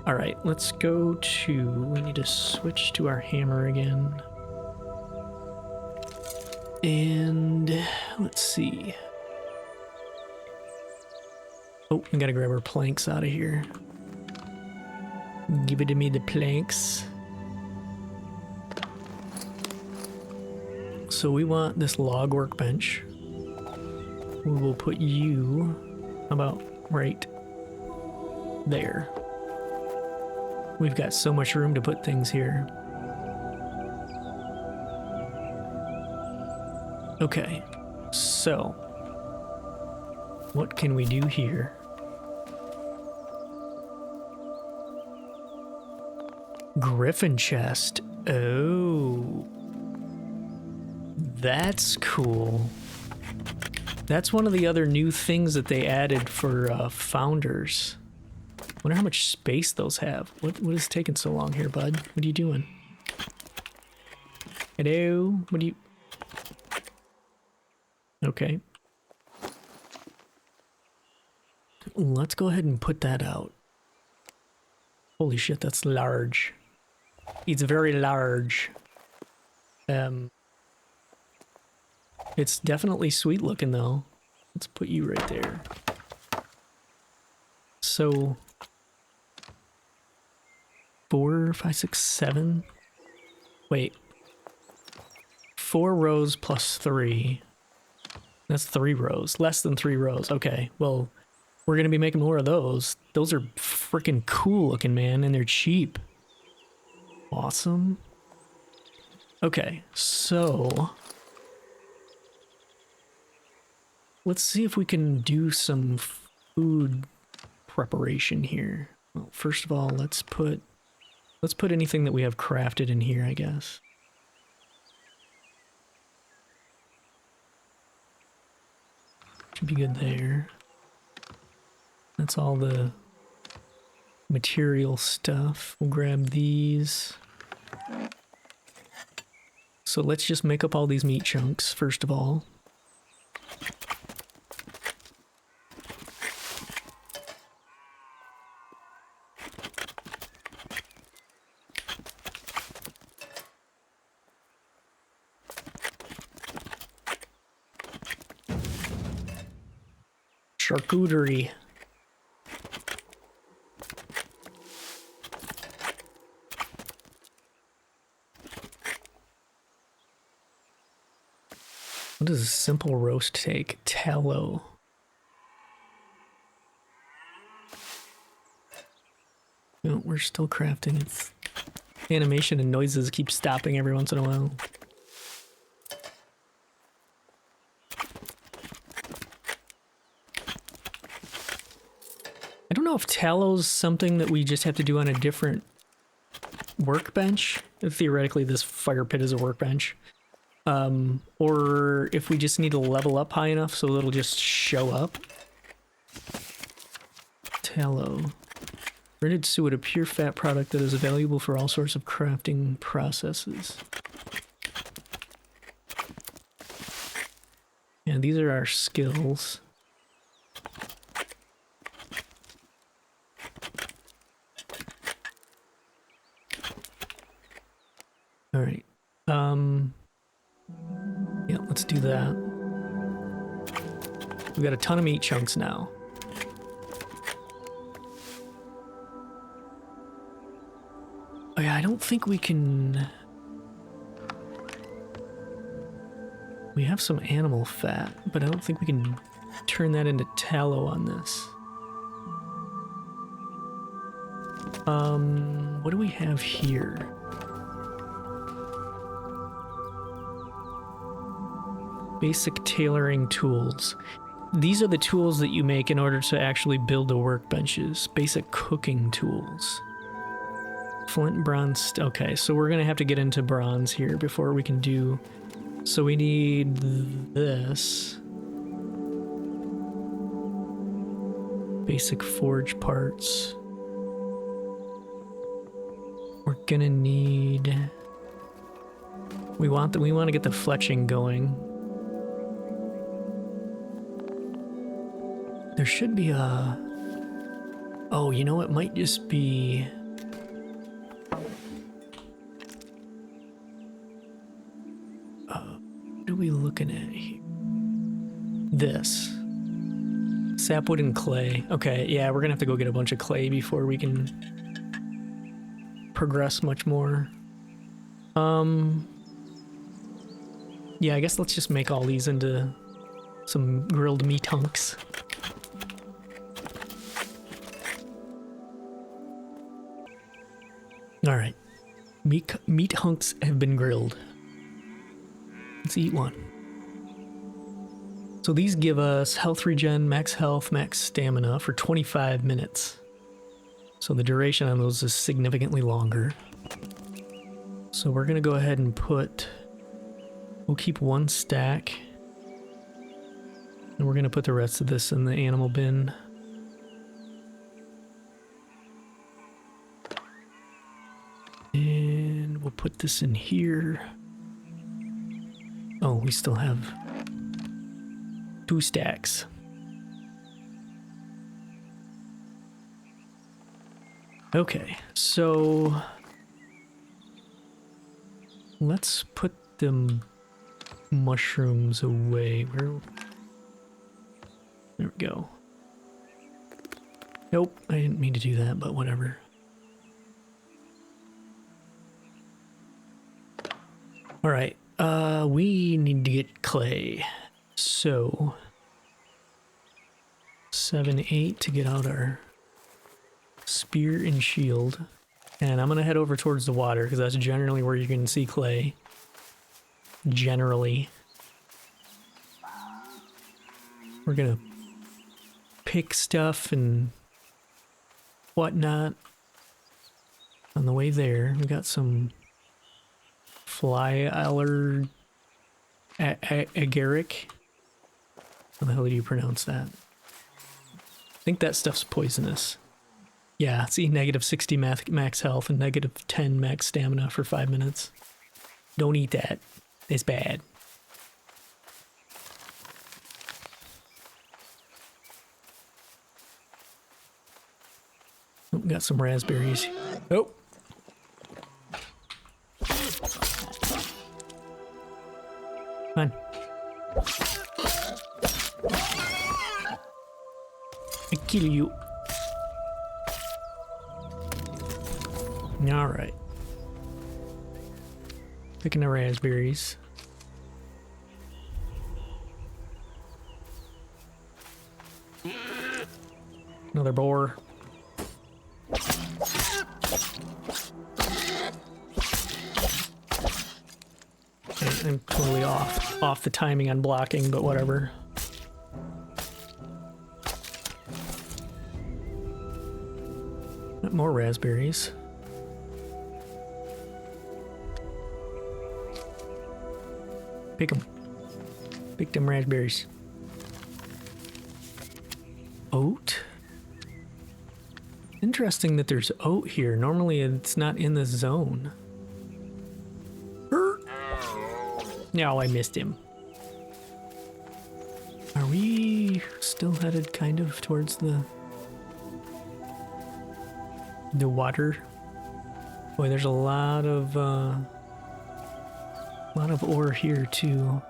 Speaker 1: All right, let's go to, we need to switch to our hammer again. And let's see. Oh, we gotta grab our planks out of here. Give it to me, the planks. So we want this log workbench. We will put you about right there. We've got so much room to put things here. Okay, so what can we do here? Griffin chest. Oh, that's cool. That's one of the other new things that they added for founders. Wonder how much space those have. What is taking so long here, bud? What are you doing? Hello? What are you... Okay. Let's go ahead and put that out. Holy shit, that's large. It's very large. It's definitely sweet looking though. Let's put you right there. So 4, 5, 6, 7. Wait. 4 rows plus 3. That's 3 rows. Less than 3 rows. Okay, well, we're gonna be making more of those. Those are freaking cool looking, man, and they're cheap. Awesome. Okay, so let's see if we can do some food preparation here. Well, first of all, let's put anything that we have crafted in here, I guess. Should be good there. That's all the material stuff. We'll grab these. So let's just make up all these meat chunks, first of all. Charcuterie. What does a simple roast take? Tallow. No, we're still crafting. It's animation and noises keep stopping every once in a while. I don't know if tallow's something that we just have to do on a different workbench. Theoretically, this fire pit is a workbench. Or if we just need to level up high enough so it'll just show up. Tallow. Rendered suet, a pure fat product that is valuable for all sorts of crafting processes. And these are our skills. All right. Yeah, let's do that. We've got a ton of meat chunks now. Oh yeah, I don't think we can... We have some animal fat, but I don't think we can turn that into tallow on this. What do we have here? Basic tailoring tools. These are the tools that you make in order to actually build the workbenches. Basic cooking tools. Flint, bronze. Okay, so we're gonna have to get into bronze here before we can do... So we need this. Basic forge parts. We're gonna need... We want to get the fletching going. There should be a... Oh, you know, it might just be... What are we looking at here? This. Sapwood and clay. Okay, yeah, we're gonna have to go get a bunch of clay before we can progress much more. Yeah, I guess let's just make all these into some grilled meat hunks. Alright. Meat hunks have been grilled. Let's eat one. So these give us health regen, max health, max stamina for 25 minutes. So the duration on those is significantly longer. So we're gonna go ahead and put... We'll keep one stack. And we're gonna put the rest of this in the animal bin. And we'll put this in here. Oh, we still have 2 stacks. Okay, so let's put them mushrooms away. Where? There we go. Nope, I didn't mean to do that, but whatever. All right, we need to get clay. So 7, 8 to get out our spear and shield. And I'm gonna head over towards the water because that's generally where you can see clay. Generally. We're gonna pick stuff and whatnot. On the way there, we got some fly agaric. How the hell do you pronounce that? I think that stuff's poisonous. Yeah, see, negative 60 max health and negative 10 max stamina for 5 minutes. Don't eat that. It's bad. Oh, got some raspberries. Oh! Come on. I kill you. Alright. Picking the raspberries. Another boar. I'm totally off the timing on blocking, but whatever. More raspberries. Pick them. Pick them raspberries. Oat? Interesting that there's oat here. Normally it's not in the zone. No, I missed him. Are we still headed kind of towards the water? Boy, there's a lot of ore here too.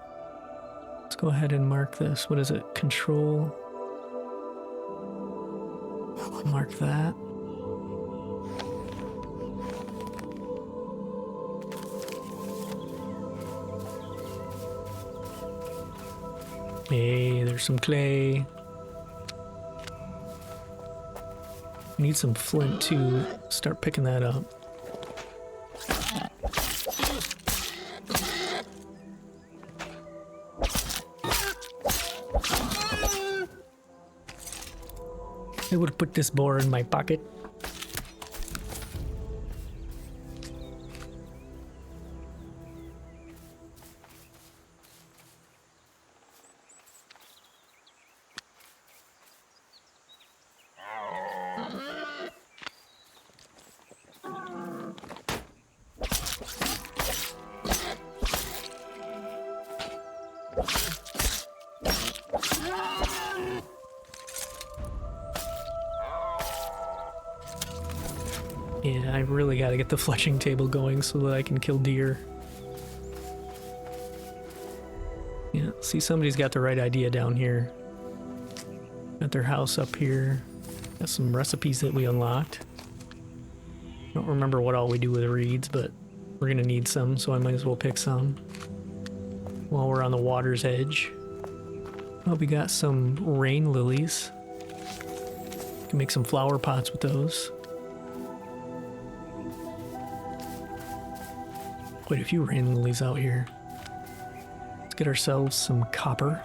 Speaker 1: Let's go ahead and mark this. What is it? Control. Mark that. Hey, there's some clay. Need some flint to start picking that up. I would put this boar in my pocket. Yeah, I really gotta get the fletching table going so that I can kill deer. Yeah, see, somebody's got the right idea down here. Got their house up here. Got some recipes that we unlocked. Don't remember what all we do with reeds, but we're gonna need some, so I might as well pick some while we're on the water's edge. Oh, we got some rain lilies. Can make some flower pots with those. Quite a few rain lilies out here. Let's get ourselves some copper.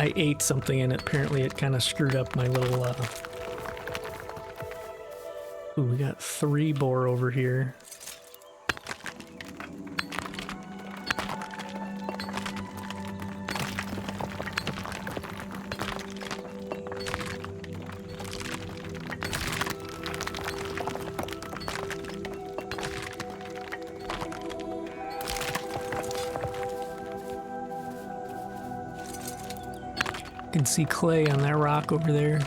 Speaker 1: I ate something and apparently it kind of screwed up my little, Ooh, we got 3 boar over here. You can see clay on that rock over there.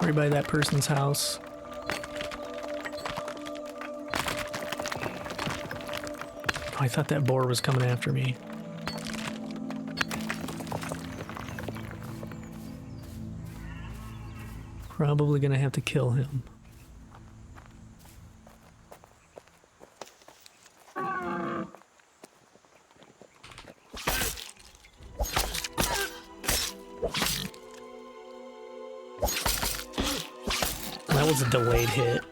Speaker 1: Right by that person's house. Oh, I thought that boar was coming after me. Probably gonna have to kill him. was a delayed hit.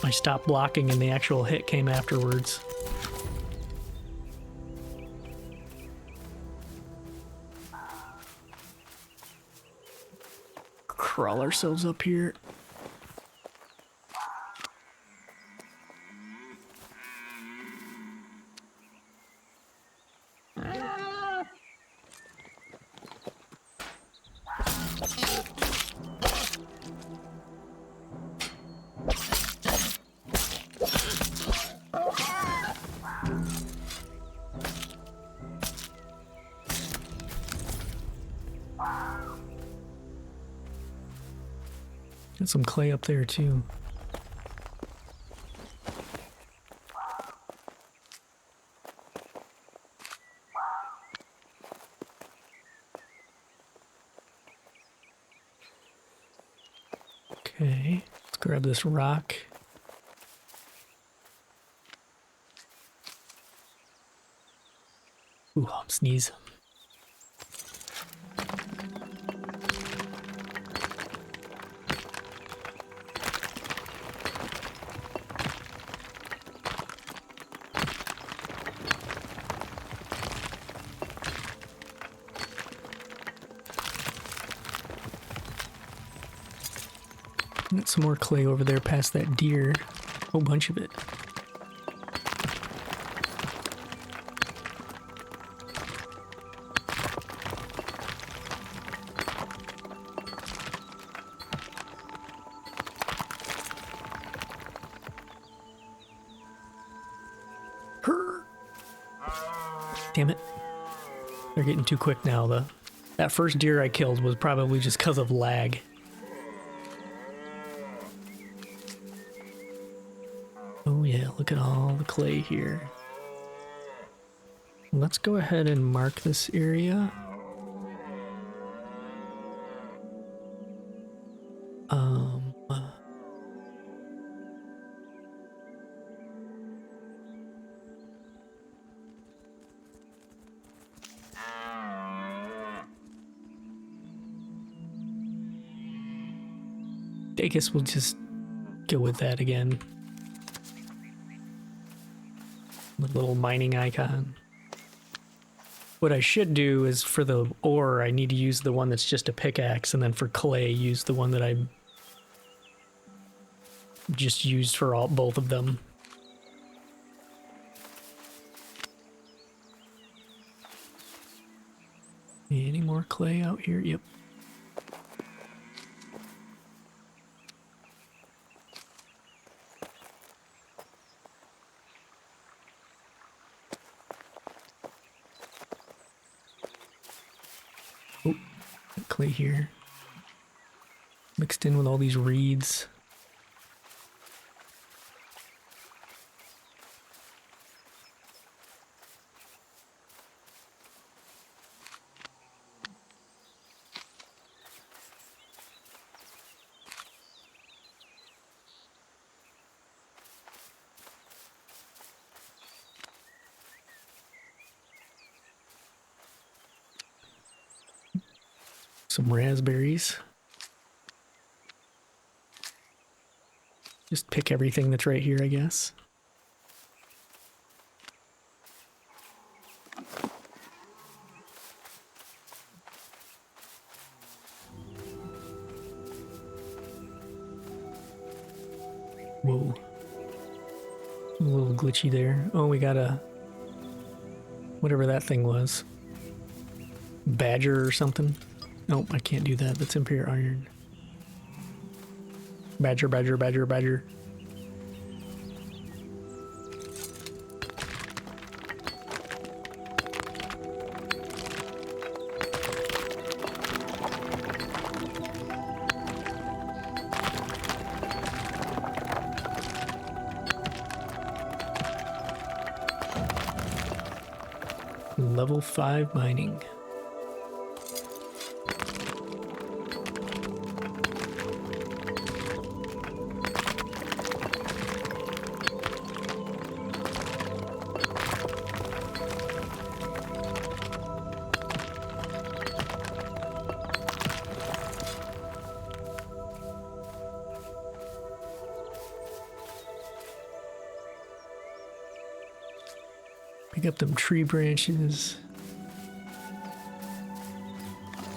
Speaker 1: I stopped blocking and the actual hit came afterwards. Crawl ourselves up here. Got some clay up there too. Okay, let's grab this rock. Ooh, I'm sneezing. Got some more clay over there past that deer. A whole bunch of it. Damn it. They're getting too quick now. That first deer I killed was probably just because of lag. Oh yeah, look at all the clay here. Let's go ahead and mark this area. I guess we'll just go with that again. The little mining icon. What I should do is for the ore, I need to use the one that's just a pickaxe, and then for clay, use the one that I just used for both of them. Any more clay out here? Yep. Oh, clay here. Mixed in with all these reeds. Some raspberries. Just pick everything that's right here, I guess. Whoa. A little glitchy there. Oh, we got a... whatever that thing was. Badger or something. Nope, I can't do that. That's impure iron. Badger, badger, badger, badger. Level 5 mining. Pick up them tree branches.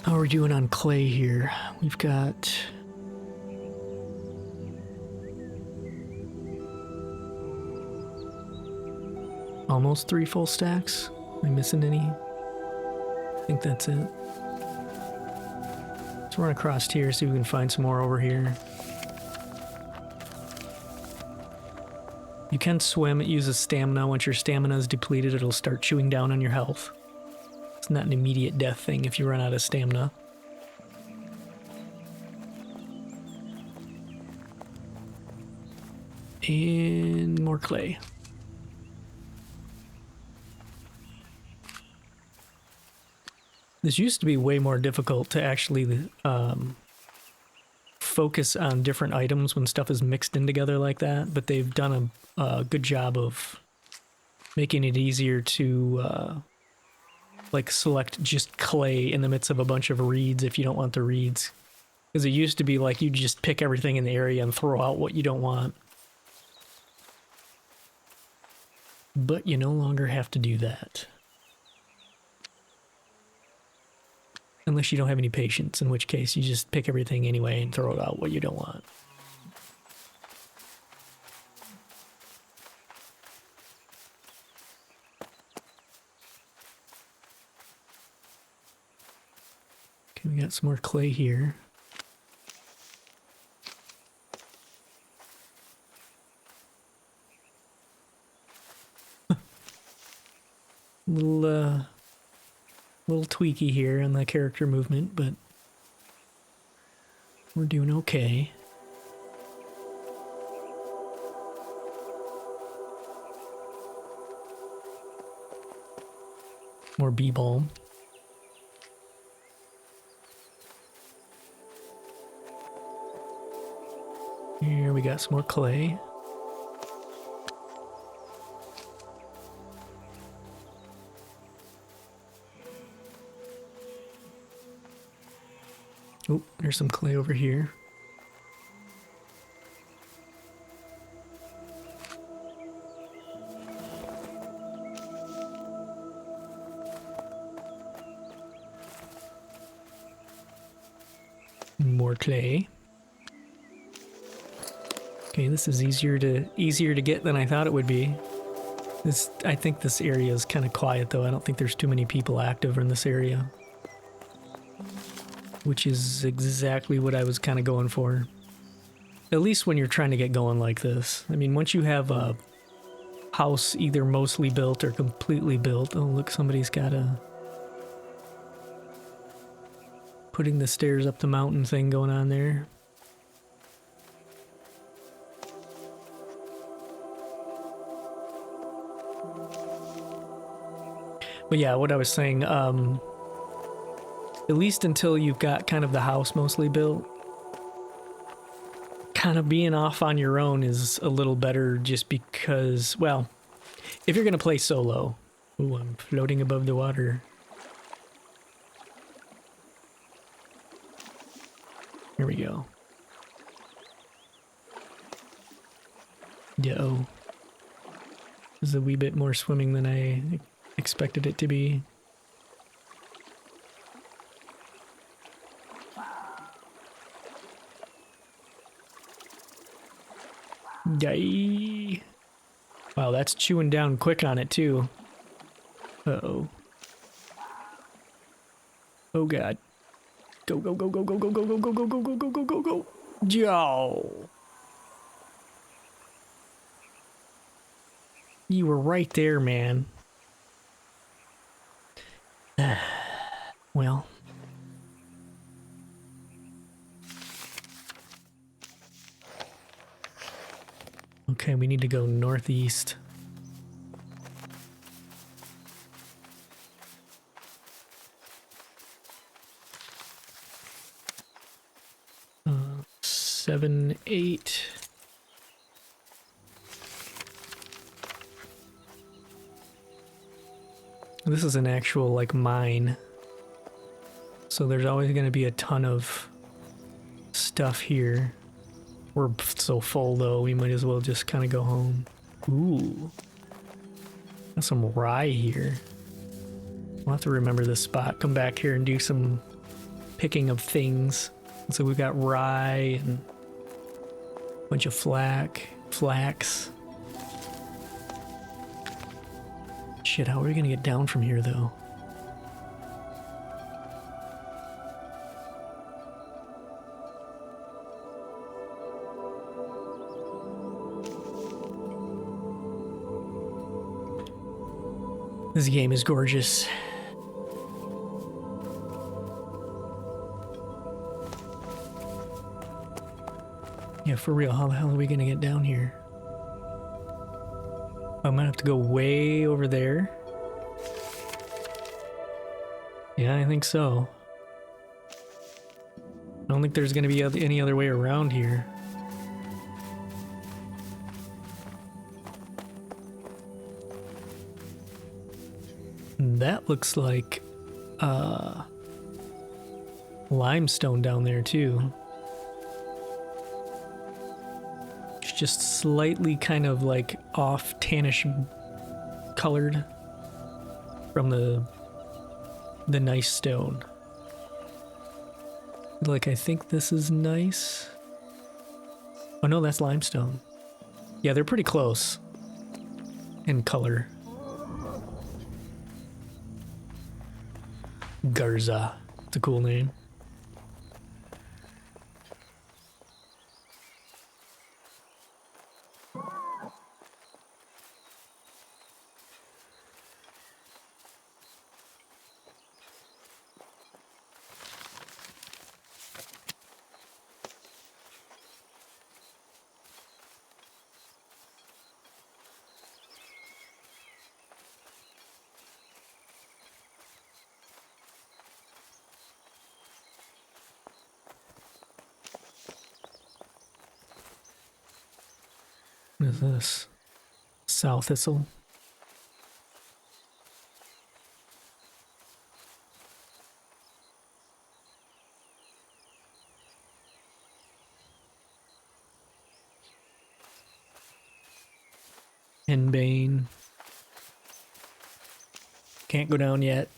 Speaker 1: How are we doing on clay here? We've got... almost 3 full stacks. Am I missing any? I think that's it. Let's run across here, see if we can find some more over here. You can swim, it uses stamina. Once your stamina is depleted, it'll start chewing down on your health. It's not an immediate death thing if you run out of stamina. And more clay. This used to be way more difficult to actually focus on different items when stuff is mixed in together like that, but they've done a good job of making it easier to like select just clay in the midst of a bunch of reeds if you don't want the reeds. Because it used to be like you just pick everything in the area and throw out what you don't want. But you no longer have to do that. Unless you don't have any patience, in which case you just pick everything anyway and throw out what you don't want. Okay, we got some more clay here. Little tweaky here on the character movement, but we're doing okay. More bee balm. Here we got some more clay. Oh, there's some clay over here. More clay. Okay, this is easier to get than I thought it would be. I think this area is kind of quiet though. I don't think there's too many people active in this area. Which is exactly what I was kind of going for. At least when you're trying to get going like this. I mean, once you have a house either mostly built or completely built. Oh, look, somebody's got a... putting the stairs up the mountain thing going on there. But yeah, what I was saying, at least until you've got kind of the house mostly built, kind of being off on your own is a little better just because, well, if you're going to play solo... Ooh, I'm floating above the water. Here we go. Uh-oh. This is a wee bit more swimming than I expected it to be. Yay. Wow, that's chewing down quick on it too. Uh-oh. Oh god. Go, go, go, go, go, go, go, go, go, go, go, go, go, go, go, go. Yo. You were right there, man. Well. Okay, we need to go northeast. Seven, 8. This is an actual, like, mine. So there's always going to be a ton of stuff here. We're so full, though, we might as well just kind of go home. Ooh. Got some rye here. We'll have to remember this spot. Come back here and do some picking of things. So we've got rye and a bunch of flax. Shit, how are we gonna get down from here though? This game is gorgeous. Yeah, for real, how the hell are we gonna get down here? I'm gonna have to go way over there. Yeah, I think so. I don't think there's gonna be any other way around here. That looks like limestone down there too. It's just slightly kind of like off tannish colored from the nice stone. Like, I think this is nice. Oh no, that's limestone. Yeah, they're pretty close in color. Garza. It's a cool name. What is this? Sow thistle. Henbane. Can't go down yet.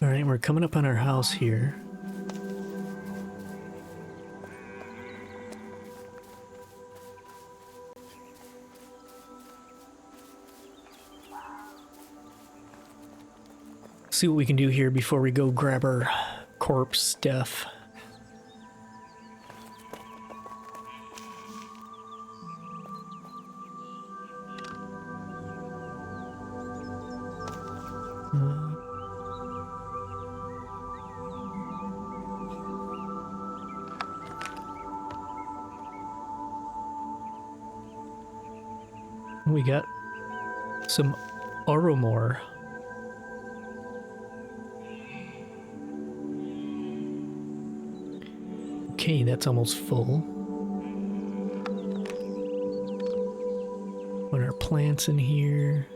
Speaker 1: All right, we're coming up on our house here. See what we can do here before we go grab our corpse stuff. We got some Oromore. Okay, that's almost full. Put our plants in here.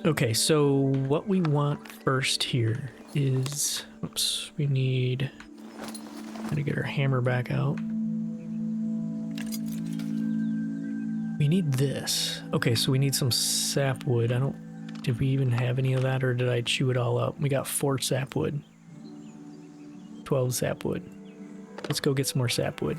Speaker 1: Okay, so what we want first here is, oops, we need, gotta get our hammer back out. We need this. Okay, so we need some sapwood. Did we even have any of that, or did I chew it all up? We got 4 sapwood. 12 sapwood. Let's go get some more sapwood.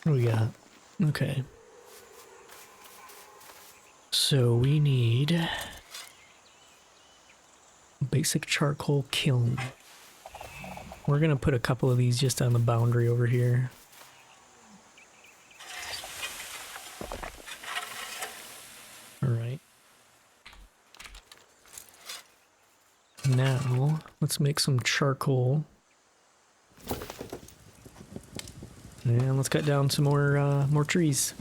Speaker 1: What do we got? Okay. So we need a basic charcoal kiln. We're gonna put a couple of these just on the boundary over here. All right. Now, let's make some charcoal. And let's cut down some more trees.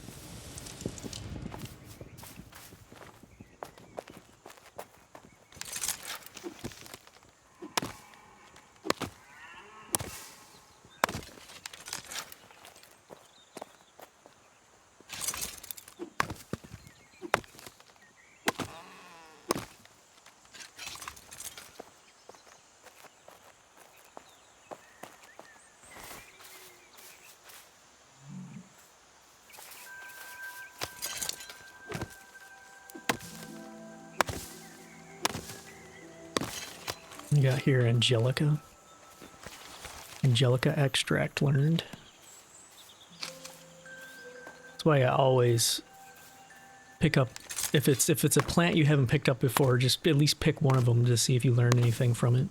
Speaker 1: We got here Angelica. Angelica extract learned. That's why I always pick up, if it's a plant you haven't picked up before, just at least pick one of them to see if you learn anything from it.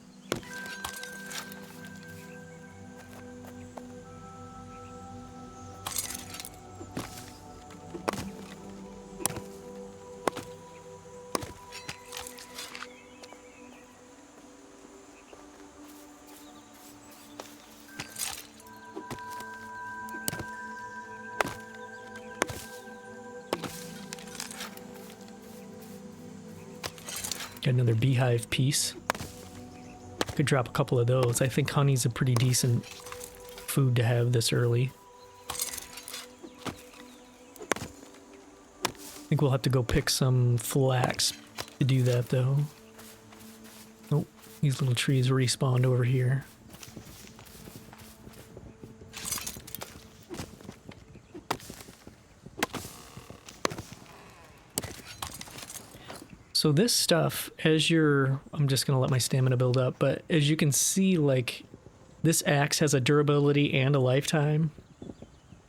Speaker 1: Got another beehive piece. Could drop a couple of those. I think honey's a pretty decent food to have this early. I think we'll have to go pick some flax to do that though. Oh, these little trees respawned over here. So this stuff, I'm just going to let my stamina build up, but as you can see, like, this axe has a durability and a lifetime.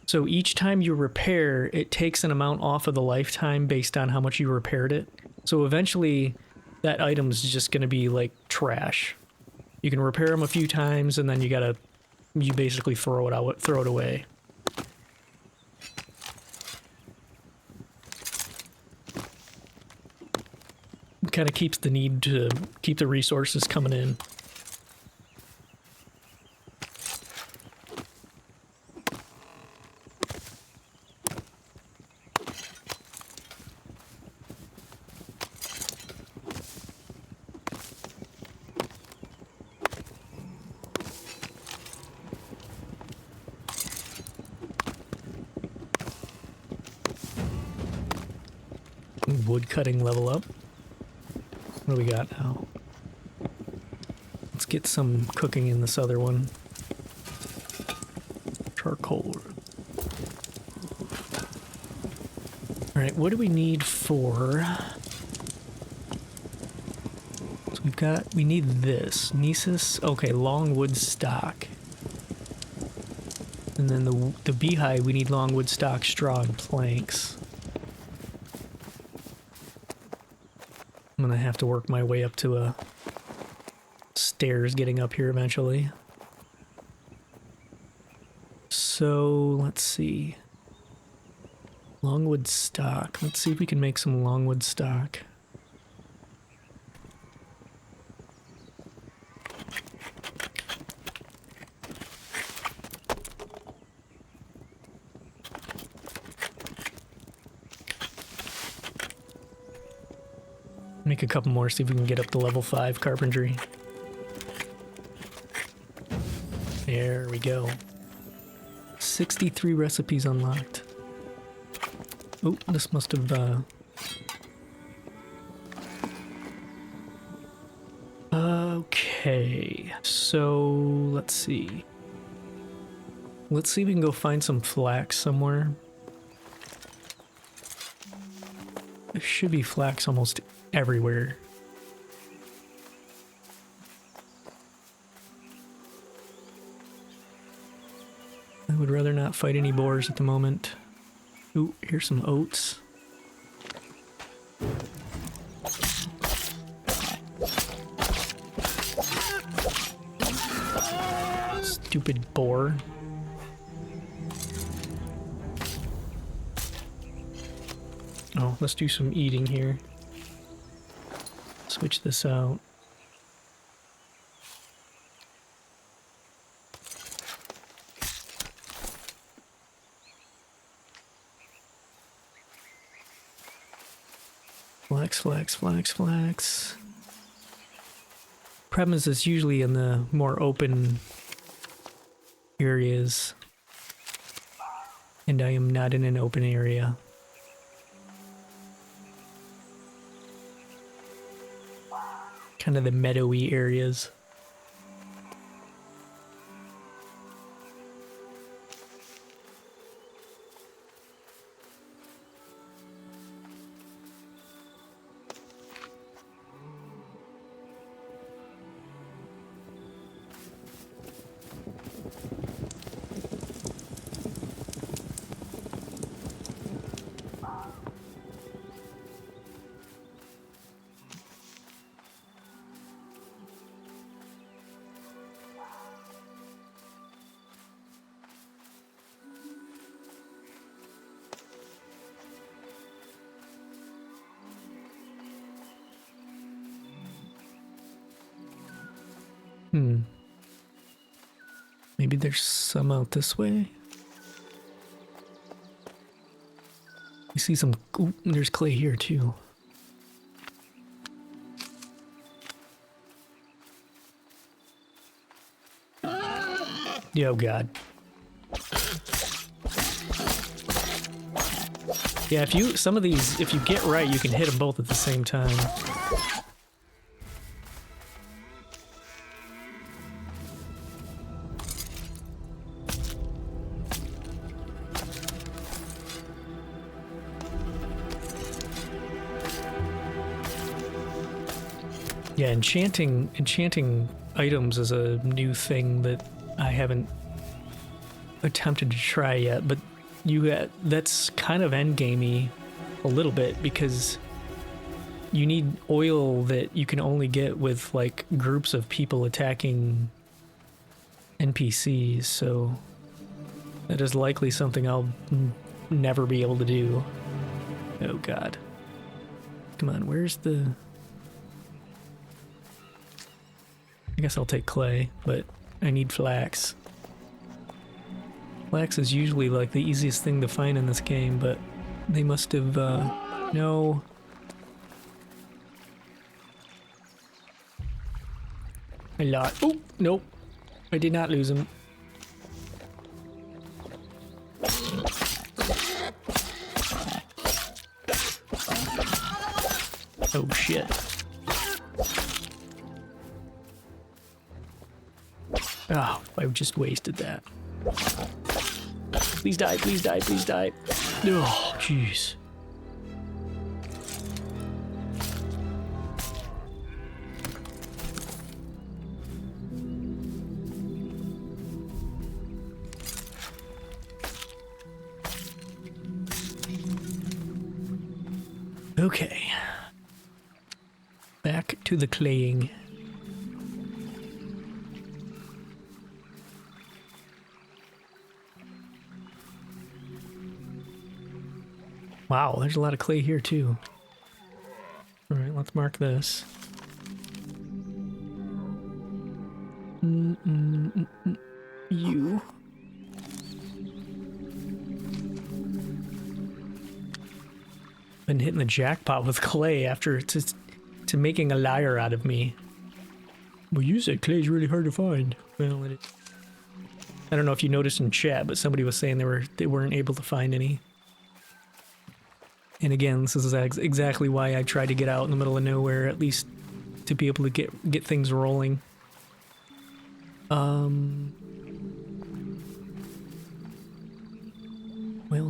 Speaker 1: So each time you repair, it takes an amount off of the lifetime based on how much you repaired it. So eventually, that item's just going to be, like, trash. You can repair them a few times, and then you basically throw it away. Kind of keeps the need to keep the resources coming in. Wood cutting level up. What do we got now? Let's get some cooking in this other one. Charcoal. Alright, what do we need for... So we need this. Nisus, okay, longwood stock. And then the beehive, we need longwood stock, straw, and planks. I'm gonna have to work my way up to a stairs getting up here eventually. So let's see. Longwood stock. Let's see if we can make some longwood stock. Make a couple more, see if we can get up to level 5 carpentry. There we go. 63 recipes unlocked. Oh, this must have, Okay, so let's see. Let's see if we can go find some flax somewhere. There should be flax almost everywhere. would rather not fight any boars at the moment. Ooh, here's some oats. Stupid boar. Oh, let's do some eating here. Switch this out. Flax. Problem is it's usually in the more open areas. And I am not in an open area. Kind of the meadowy areas. Maybe there's some out this way. We see some. Ooh, there's clay here too. Oh god. Yeah, if you if you get right, you can hit them both at the same time. Yeah, enchanting items is a new thing that I haven't attempted to try yet, but that's kind of endgamey a little bit because you need oil that you can only get with like groups of people attacking NPCs, so that is likely something I'll never be able to do. Oh god. Come on, where's the... I guess I'll take clay, but I need flax. Flax is usually like the easiest thing to find in this game, but they must have, no. I lost. Oh, nope. I did not lose him. Oh shit. Oh, I just wasted that. Please die, please die, please die. Oh, jeez. Okay. Back to the claying. Wow, there's a lot of clay here too. All right, let's mark this. You. Been hitting the jackpot with clay after to making a liar out of me. Well, you said clay's really hard to find. Well, it is. I don't know if you noticed in chat, but somebody was saying they weren't able to find any. And again, this is exactly why I tried to get out in the middle of nowhere, at least to be able to get things rolling. Well,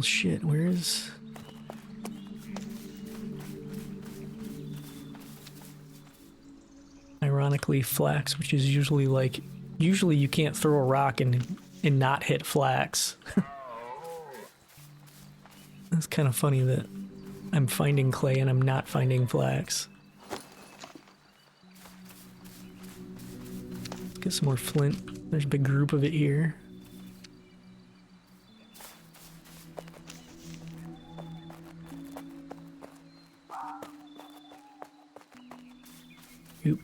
Speaker 1: shit, where is... Ironically, flax, which is usually like... Usually you can't throw a rock and and not hit flax. It's kind of funny that I'm finding clay and I'm not finding flax. Let's get some more flint. There's a big group of it here. Oop.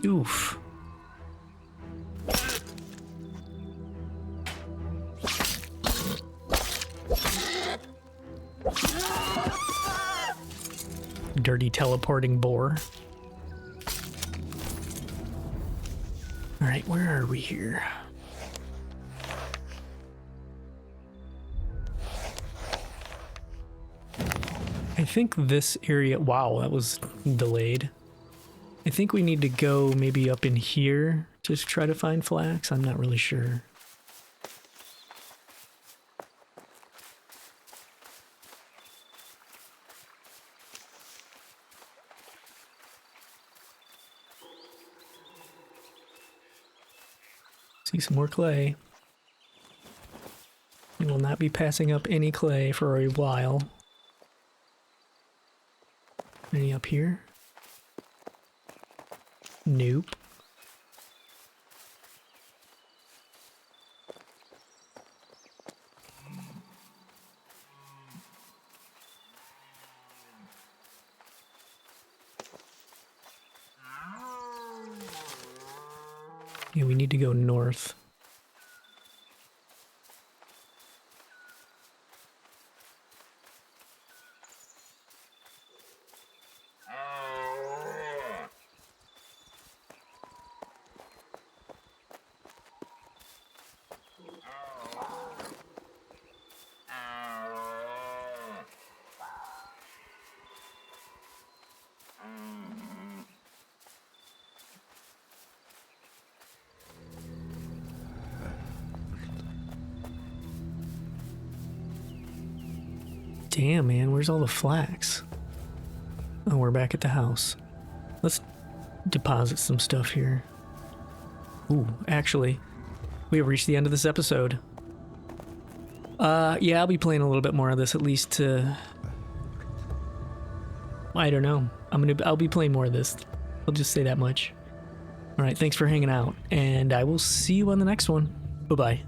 Speaker 1: Oof. Dirty teleporting boar. All right, where are we here? I think this area, wow, that was delayed. I think we need to go maybe up in here to try to find flax. I'm not really sure. See some more clay. We will not be passing up any clay for a while. Any up here? Nope. Yeah, we need to go north. Damn, man, where's all the flax? Oh, we're back at the house. Let's deposit some stuff here. Ooh, actually, we have reached the end of this episode. Yeah, I'll be playing a little bit more of this, at least to... I don't know. I'll be playing more of this. I'll just say that much. Alright, thanks for hanging out, and I will see you on the next one. Bye-bye.